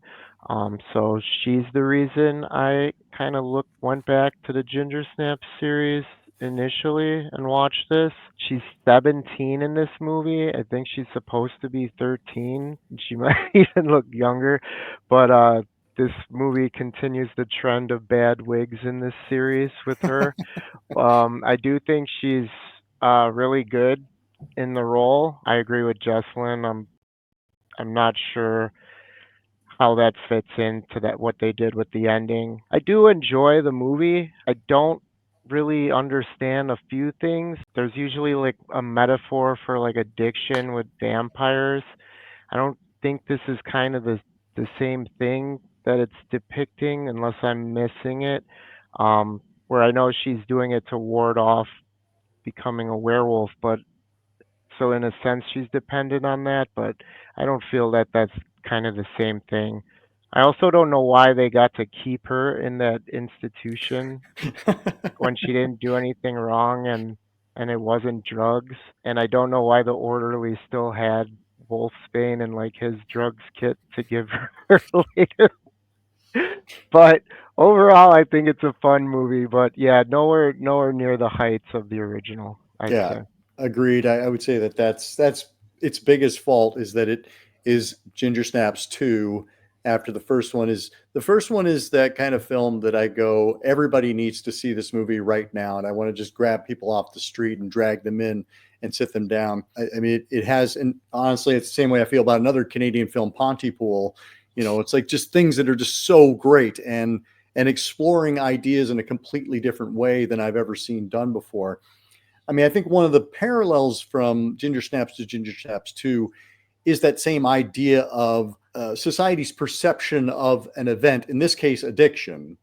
So she's the reason I kind of went back to the Ginger Snaps series initially and watched this. She's 17 in this movie. I think she's supposed to be 13. She might even look younger, but this movie continues the trend of bad wigs in this series with her. I do think she's really good in the role. I agree with Jesslyn. I'm not sure how that fits into what they did with the ending. I do enjoy the movie. I don't really understand a few things. There's usually like a metaphor for like addiction with vampires. I don't think this is kind of the same thing that it's depicting, unless I'm missing it. Where I know she's doing it to ward off becoming a werewolf, but so in a sense she's dependent on that, but I don't feel that that's kind of the same thing. I also don't know why they got to keep her in that institution when she didn't do anything wrong and it wasn't drugs. And I don't know why the orderly still had Wolfsbane and like his drugs kit to give her later. But overall, I think it's a fun movie. But yeah, nowhere near the heights of the original, I'd say. Agreed. I would say that's its biggest fault, is that it is Ginger Snaps 2 after the first one is that kind of film that I go, everybody needs to see this movie right now, and I want to just grab people off the street and drag them in and sit them down. I mean, it has, and honestly, it's the same way I feel about another Canadian film, Pontypool. You know, it's like just things that are just so great and exploring ideas in a completely different way than I've ever seen done before. I mean, I think one of the parallels from Ginger Snaps to Ginger Snaps 2 is that same idea of society's perception of an event, in this case, addiction,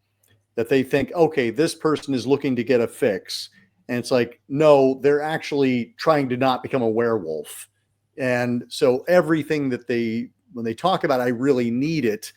that they think, okay, this person is looking to get a fix. And it's like, no, they're actually trying to not become a werewolf. And so everything that when they talk about, I really need it,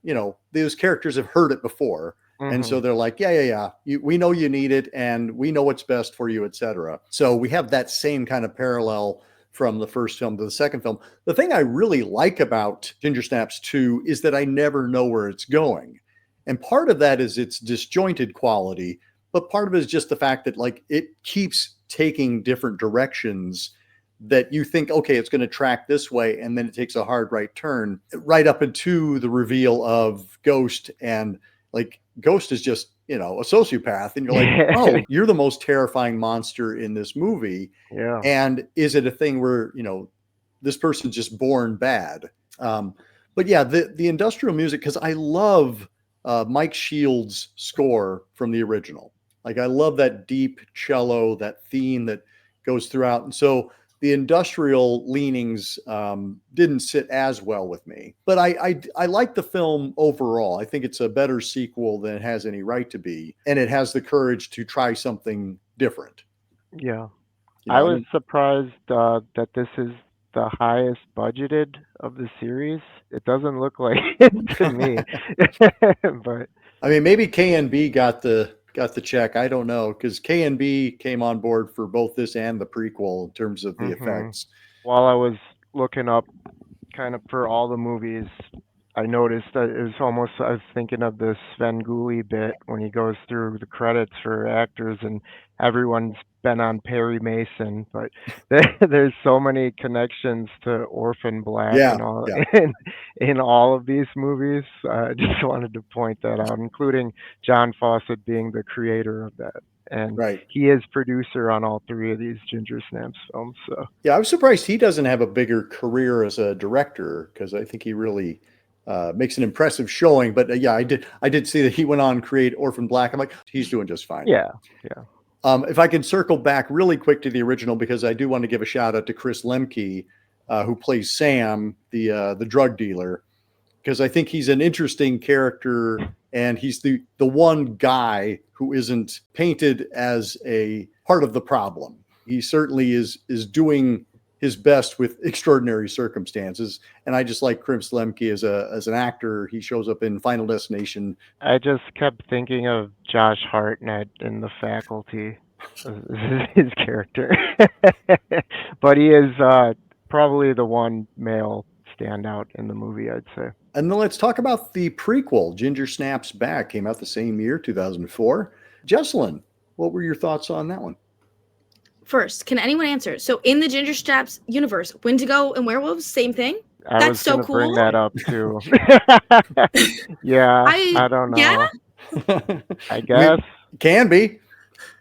you know, those characters have heard it before. Mm-hmm. And so they're like, yeah. We know you need it, and we know what's best for you, etc. So we have that same kind of parallel from the first film to the second film. The thing I really like about Ginger Snaps 2 is that I never know where it's going. And part of that is its disjointed quality, but part of it is just the fact that like it keeps taking different directions that you think, okay, it's going to track this way, and then it takes a hard right turn right up into the reveal of Ghost. And like Ghost is just, you know, a sociopath, and you're like, oh, you're the most terrifying monster in this movie. Yeah. And is it a thing where, you know, this person's just born bad? But yeah, the industrial music, because I love Mike Shield's score from the original. Like I love that deep cello, that theme that goes throughout. And so the industrial leanings didn't sit as well with me. But I like the film overall. I think it's a better sequel than it has any right to be, and it has the courage to try something different. Yeah. You know, I was surprised that this is the highest budgeted of the series. It doesn't look like it to me. But I mean, maybe K&B got the check. I don't know, because K&B came on board for both this and the prequel in terms of the effects. while I was looking up kind of for all the movies, I noticed that it was almost, I was thinking of the Sven Gulli bit when he goes through the credits for actors and everyone's been on Perry Mason, but there's so many connections to Orphan Black and all in all of these movies. I just wanted to point that out, including John Fawcett being the creator of that. And he is producer on all three of these Ginger Snaps films. So yeah, I was surprised he doesn't have a bigger career as a director, because I think he really makes an impressive showing. But yeah, I did see that he went on to create Orphan Black. I'm like, he's doing just fine. Yeah. If I can circle back really quick to the original, because I do want to give a shout out to Chris Lemke, who plays Sam, the drug dealer, because I think he's an interesting character, and he's the one guy who isn't painted as a part of the problem. He certainly is doing his best with extraordinary circumstances, and I just like Chris Lemke as an actor. He shows up in Final Destination. I just kept thinking of Josh Hartnett in The Faculty, his character. But he is probably the one male standout in the movie, I'd say. And then let's talk about the prequel, Ginger Snaps Back. Came out the same year, 2004. Jesselyn, what were your thoughts on that one? First, can anyone answer? So in the Ginger Snaps universe, Wendigo and werewolves, same thing? That's so cool. Bring that up too. Yeah, I don't know. Yeah? I guess. Can be.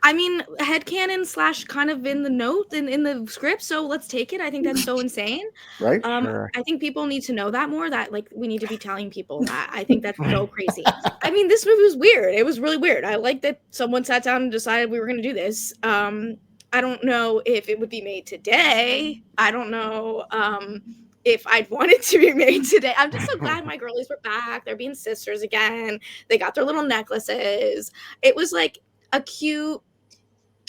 I mean, headcanon / kind of in the note in the script, so let's take it. I think that's so insane. Right? Sure. I think people need to know that more, that like we need to be telling people that. I think that's so crazy. I mean, this movie was weird. It was really weird. I like that someone sat down and decided we were going to do this. I don't know if it would be made today. I don't know if I'd want it to be made today. I'm just so glad my girlies were back. They're being sisters again. They got their little necklaces. It was like a cute.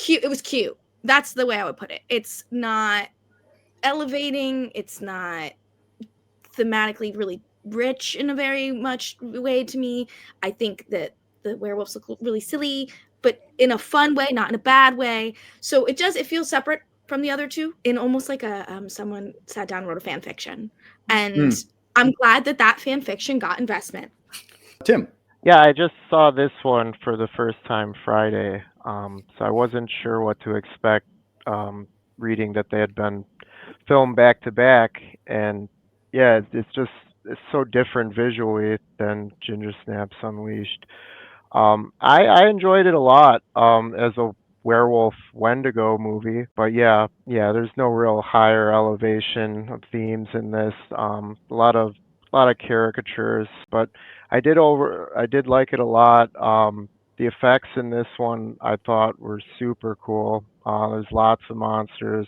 It was cute. That's the way I would put it. It's not elevating. It's not thematically really rich in a very much way to me. I think that the werewolves look really silly, but in a fun way, not in a bad way. So it feels separate from the other two, in almost like a someone sat down and wrote a fan fiction. And I'm glad that fan fiction got investment. Tim. Yeah, I just saw this one for the first time Friday, so I wasn't sure what to expect, reading that they had been filmed back to back, and yeah, it's so different visually than Ginger Snaps Unleashed. I enjoyed it a lot as a werewolf Wendigo movie, but yeah, there's no real higher elevation of themes in this. A lot of caricatures, but I did like it a lot. The effects in this one I thought were super cool. There's lots of monsters.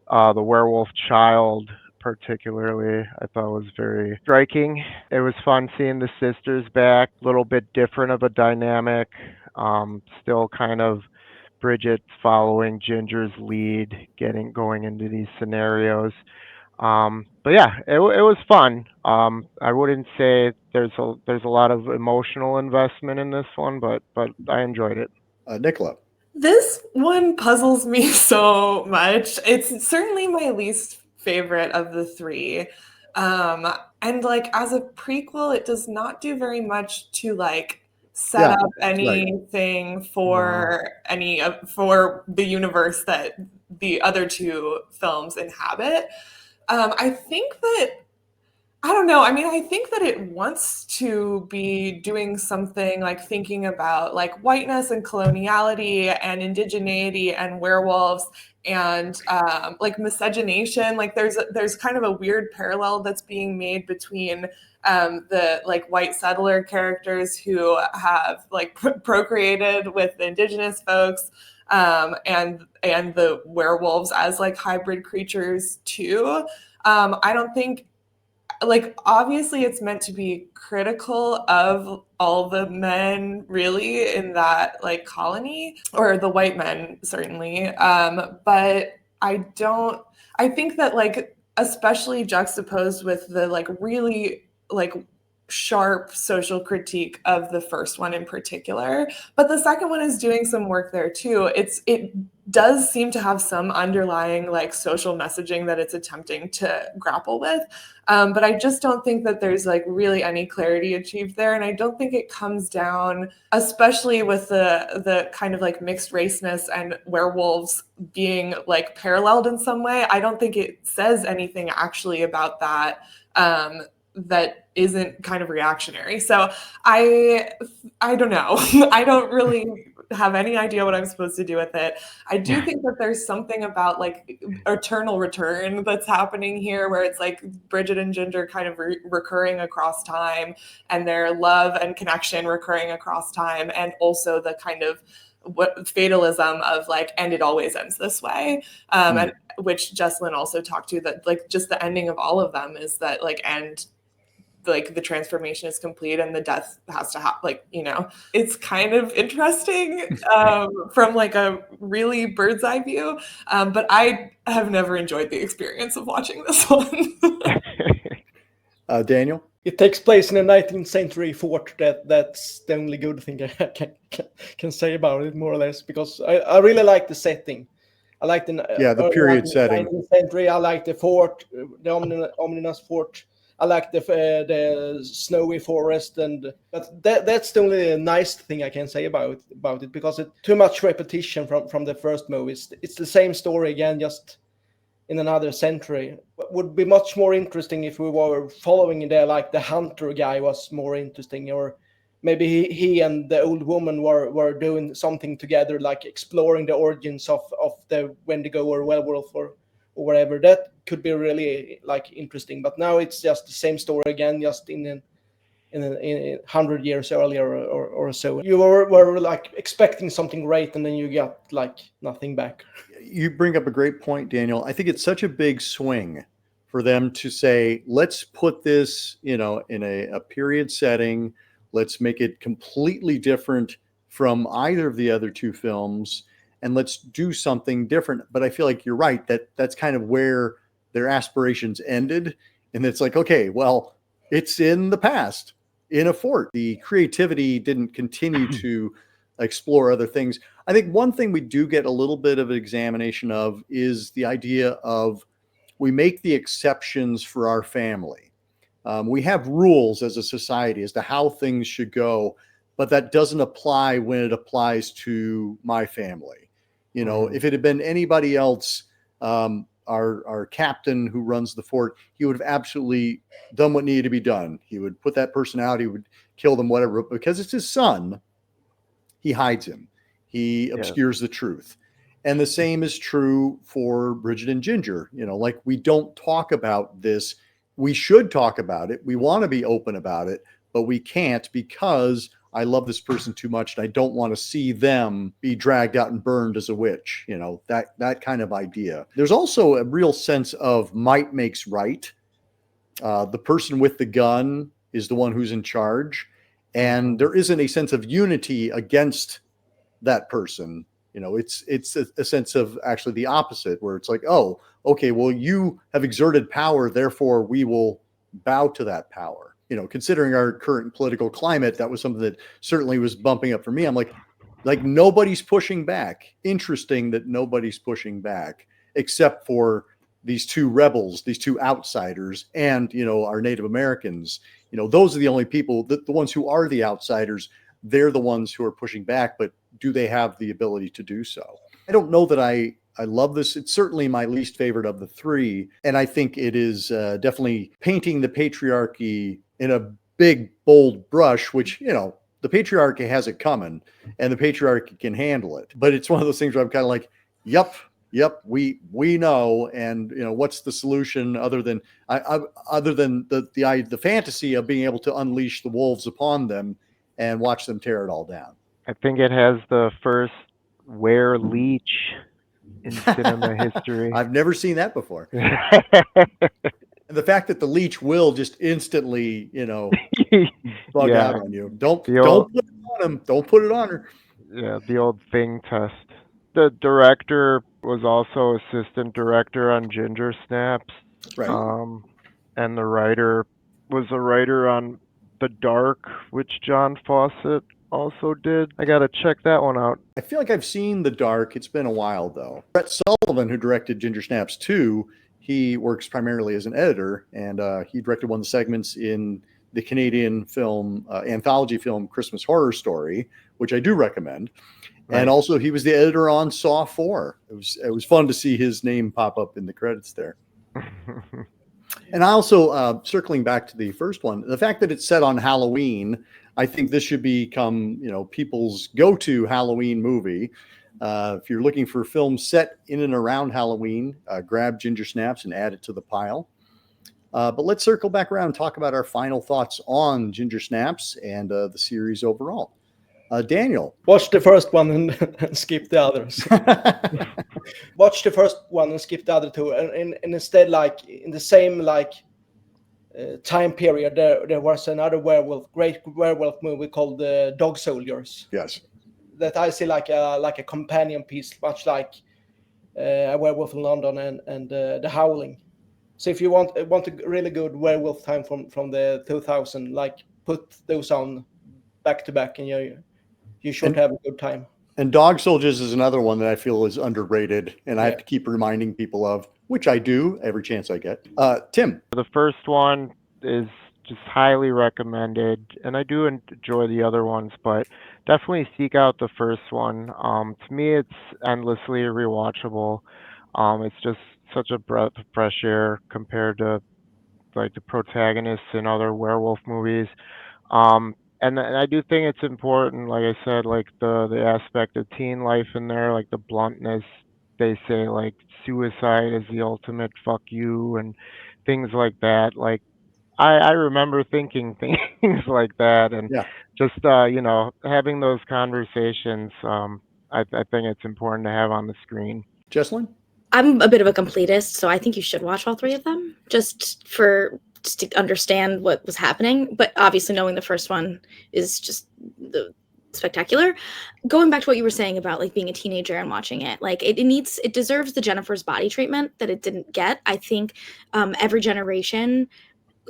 The werewolf child particularly I thought was very striking. It was fun seeing the sisters back, a little bit different of a dynamic. Still kind of Brigitte following Ginger's lead, going into these scenarios. But yeah, it was fun. I wouldn't say there's a lot of emotional investment in this one, but I enjoyed it. Nicola. This one puzzles me so much. It's certainly my least favorite of the three. And like as a prequel, it does not do very much to like set up anything for for the universe that the other two films inhabit. I think that it wants to be doing something like thinking about like whiteness and coloniality and indigeneity and werewolves and like miscegenation. Like there's kind of a weird parallel that's being made between the like white settler characters who have like procreated with the indigenous folks and the werewolves as like hybrid creatures too. I don't think, like, obviously it's meant to be critical of all the men really in that like colony, or the white men certainly, but I think that, like, especially juxtaposed with the like really like sharp social critique of the first one in particular, but the second one is doing some work there too. It does seem to have some underlying like social messaging that it's attempting to grapple with, but I just don't think that there's like really any clarity achieved there, and I don't think it comes down, especially with the kind of like mixed raceness and werewolves being like paralleled in some way. I don't think it says anything actually about that that isn't kind of reactionary. So I don't know. I don't really have any idea what I'm supposed to do with it. I do think that there's something about like eternal return that's happening here, where it's like Brigitte and Ginger kind of recurring across time, and their love and connection recurring across time, and also the kind of what fatalism of like, and it always ends this way, and which Jesslyn also talked to, that like just the ending of all of them is that like end, like the transformation is complete and the death has to happen. Like, you know, it's kind of interesting from like a really bird's eye view, but I have never enjoyed the experience of watching this one. Daniel? It takes place in a 19th century fort. That's the only good thing I can say about it, more or less, because I really like the setting. I like the period setting. 19th century. I like the fort, the ominous fort. I like the snowy forest, but that's the only nice thing I can say about it, because it's too much repetition from the first movies. It's the same story again, just in another century. It would be much more interesting if we were following there, like the hunter guy was more interesting, or maybe he and the old woman were doing something together, like exploring the origins of the Wendigo or werewolf or whatever. That could be really like interesting, but now it's just the same story again, just in 100 years earlier or so. You were like expecting something great, and then you got like nothing back. You bring up a great point, Daniel. I think it's such a big swing for them to say, let's put this, in a period setting. Let's make it completely different from either of the other two films, and let's do something different. But I feel like you're right, that's kind of where their aspirations ended. And it's like, okay, well, it's in the past, in a fort. The creativity didn't continue to explore other things. I think one thing we do get a little bit of an examination of is the idea of, we make the exceptions for our family. We have rules as a society as to how things should go, but that doesn't apply when it applies to my family. If it had been anybody else, our captain who runs the fort, he would have absolutely done what needed to be done. He would put that person out. He would kill them, whatever. Because it's his son, he hides him. He obscures the truth. And the same is true for Brigitte and Ginger. Like, we don't talk about this. We should talk about it. We want to be open about it, but we can't, because I love this person too much, and I don't want to see them be dragged out and burned as a witch. That kind of idea. There's also a real sense of might makes right. The person with the gun is the one who's in charge, and there isn't a sense of unity against that person. It's a sense of actually the opposite, where it's like, oh, okay, well, you have exerted power, therefore we will bow to that power. Considering our current political climate, that was something that certainly was bumping up for me. I'm like nobody's pushing back. Interesting that nobody's pushing back, except for these two rebels, these two outsiders, and our Native Americans. Those are the only people, the ones who are the outsiders. They're the ones who are pushing back, but do they have the ability to do so? I don't know that I love this. It's certainly my least favorite of the three. And I think it is definitely painting the patriarchy in a big, bold brush, which, the patriarchy has it coming and the patriarchy can handle it. But it's one of those things where I'm kind of like, yep, we know. And, what's the solution other than the fantasy of being able to unleash the wolves upon them and watch them tear it all down? I think it has the first Were Leech in cinema history. I've never seen that before. And the fact that the leech will just instantly, bug Yeah. out on you. Don't The old- put it on him. Don't put it on her. Yeah, the old thing test. The director was also assistant director on Ginger Snaps. Right. And the writer was a writer on The Dark, which John Fawcett also did. I gotta check that one out. I feel like I've seen The Dark. It's been a while, though. Brett Sullivan, who directed Ginger Snaps 2, he works primarily as an editor, and he directed one of the segments in the Canadian film, anthology film, Christmas Horror Story, which I do recommend. Right. And also he was the editor on Saw 4. It was fun to see his name pop up in the credits there. And I also, circling back to the first one, the fact that it's set on Halloween, I think this should become, people's go-to Halloween movie. If you're looking for films set in and around Halloween, grab Ginger Snaps and add it to the pile. But let's circle back around and talk about our final thoughts on Ginger Snaps and the series overall. Daniel. Watch the first one and skip the others. Watch the first one and skip the other two. And instead, like in the same time period, there was another great werewolf movie called Dog Soldiers. Yes. That I see like a companion piece, much like A Werewolf in London and The Howling. So if you want a really good werewolf time from the 2000, put those on back to back, and you should have a good time. And Dog Soldiers is another one that I feel is underrated, and I have to keep reminding people of, which I do every chance I get. Tim. The first one is just highly recommended, and I do enjoy the other ones, but definitely seek out the first one. To me, it's endlessly rewatchable. It's just such a breath of fresh air compared to the protagonists in other werewolf movies. And I do think it's important, like I said, the aspect of teen life in there, the bluntness. They say suicide is the ultimate fuck you and things like that. I remember thinking things like that, and just having those conversations. I think it's important to have on the screen. Jesslyn? I'm a bit of a completist, so I think you should watch all three of them just to understand what was happening. But obviously, knowing the first one is just spectacular. Going back to what you were saying about being a teenager and watching it, it deserves the Jennifer's Body treatment that it didn't get. I think every generation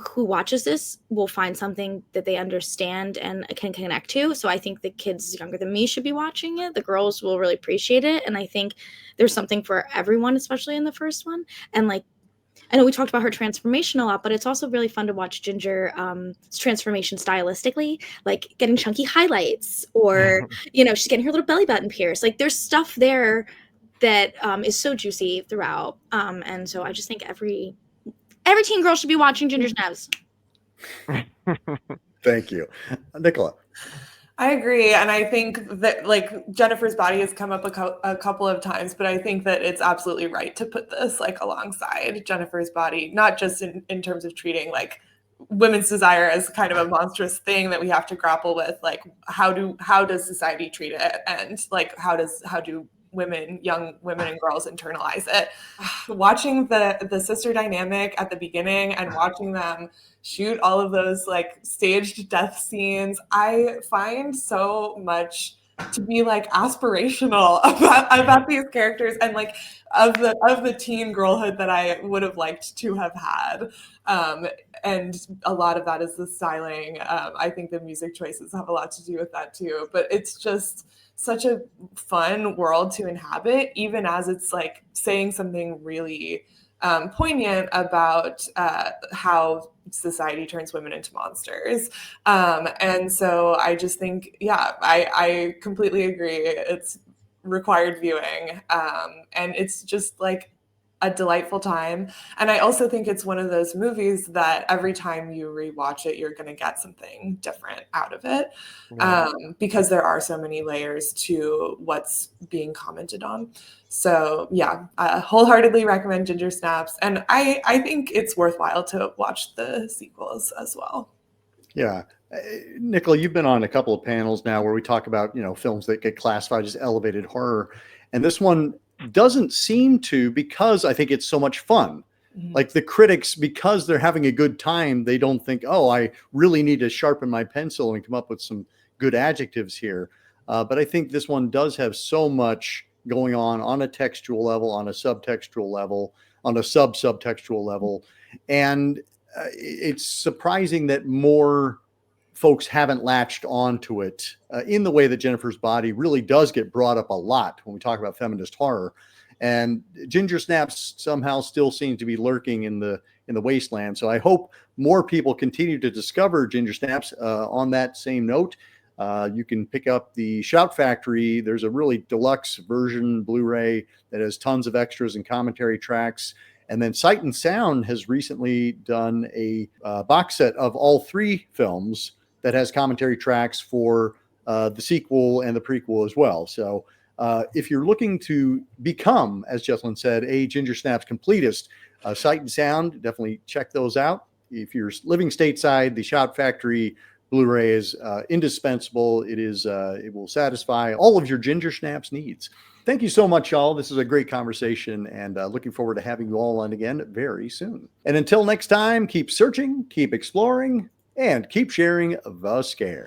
who watches this will find something that they understand and can connect to. So I think the kids younger than me should be watching it. The girls will really appreciate it. And I think there's something for everyone, especially in the first one. And I know we talked about her transformation a lot, but it's also really fun to watch Ginger's transformation stylistically, getting chunky highlights or, she's getting her little belly button pierced. There's stuff there that is so juicy throughout. And so I just think every teen girl should be watching Ginger Snaps. Thank you. Nicola. I agree. And I think that Jennifer's Body has come up a couple of times, but I think that it's absolutely right to put this alongside Jennifer's Body, not just in terms of treating women's desire as kind of a monstrous thing that we have to grapple with. How does society treat it? And how do young women and girls internalize it? Watching the sister dynamic at the beginning and watching them shoot all of those staged death scenes, I find so much to be aspirational about these characters and of the teen girlhood that I would have liked to have had. And a lot of that is the styling. I think the music choices have a lot to do with that too, but it's just such a fun world to inhabit, even as it's saying something really poignant about how society turns women into monsters. And so I just think, I completely agree. It's required viewing. And it's just a delightful time. And I also think it's one of those movies that every time you rewatch it, you're going to get something different out of it, because there are so many layers to what's being commented on. So I wholeheartedly recommend Ginger Snaps. And I think it's worthwhile to watch the sequels as well. Yeah. Nicola, you've been on a couple of panels now where we talk about, films that get classified as elevated horror. And this one doesn't seem to, because I think it's so much fun. Mhm. Like the critics, because they're having a good time, they don't think, oh, I really need to sharpen my pencil and come up with some good adjectives here. But I think this one does have so much going on a textual level, on a subtextual level, on a subtextual level. And it's surprising that more folks haven't latched onto it in the way that Jennifer's Body really does get brought up a lot when we talk about feminist horror. And Ginger Snaps somehow still seems to be lurking in the wasteland. So I hope more people continue to discover Ginger Snaps. On that same note, you can pick up the Shout Factory. There's a really deluxe version Blu-ray that has tons of extras and commentary tracks. And then Sight and Sound has recently done a box set of all 3 films that has commentary tracks for the sequel and the prequel as well. So if you're looking to become, as Jesslyn said, a Ginger Snaps completist, Sight and Sound, definitely check those out. If you're living stateside, the Shout Factory Blu-ray is indispensable. It will satisfy all of your Ginger Snaps needs. Thank you so much, y'all. This is a great conversation, and looking forward to having you all on again very soon. And until next time, keep searching, keep exploring, and keep sharing the scare.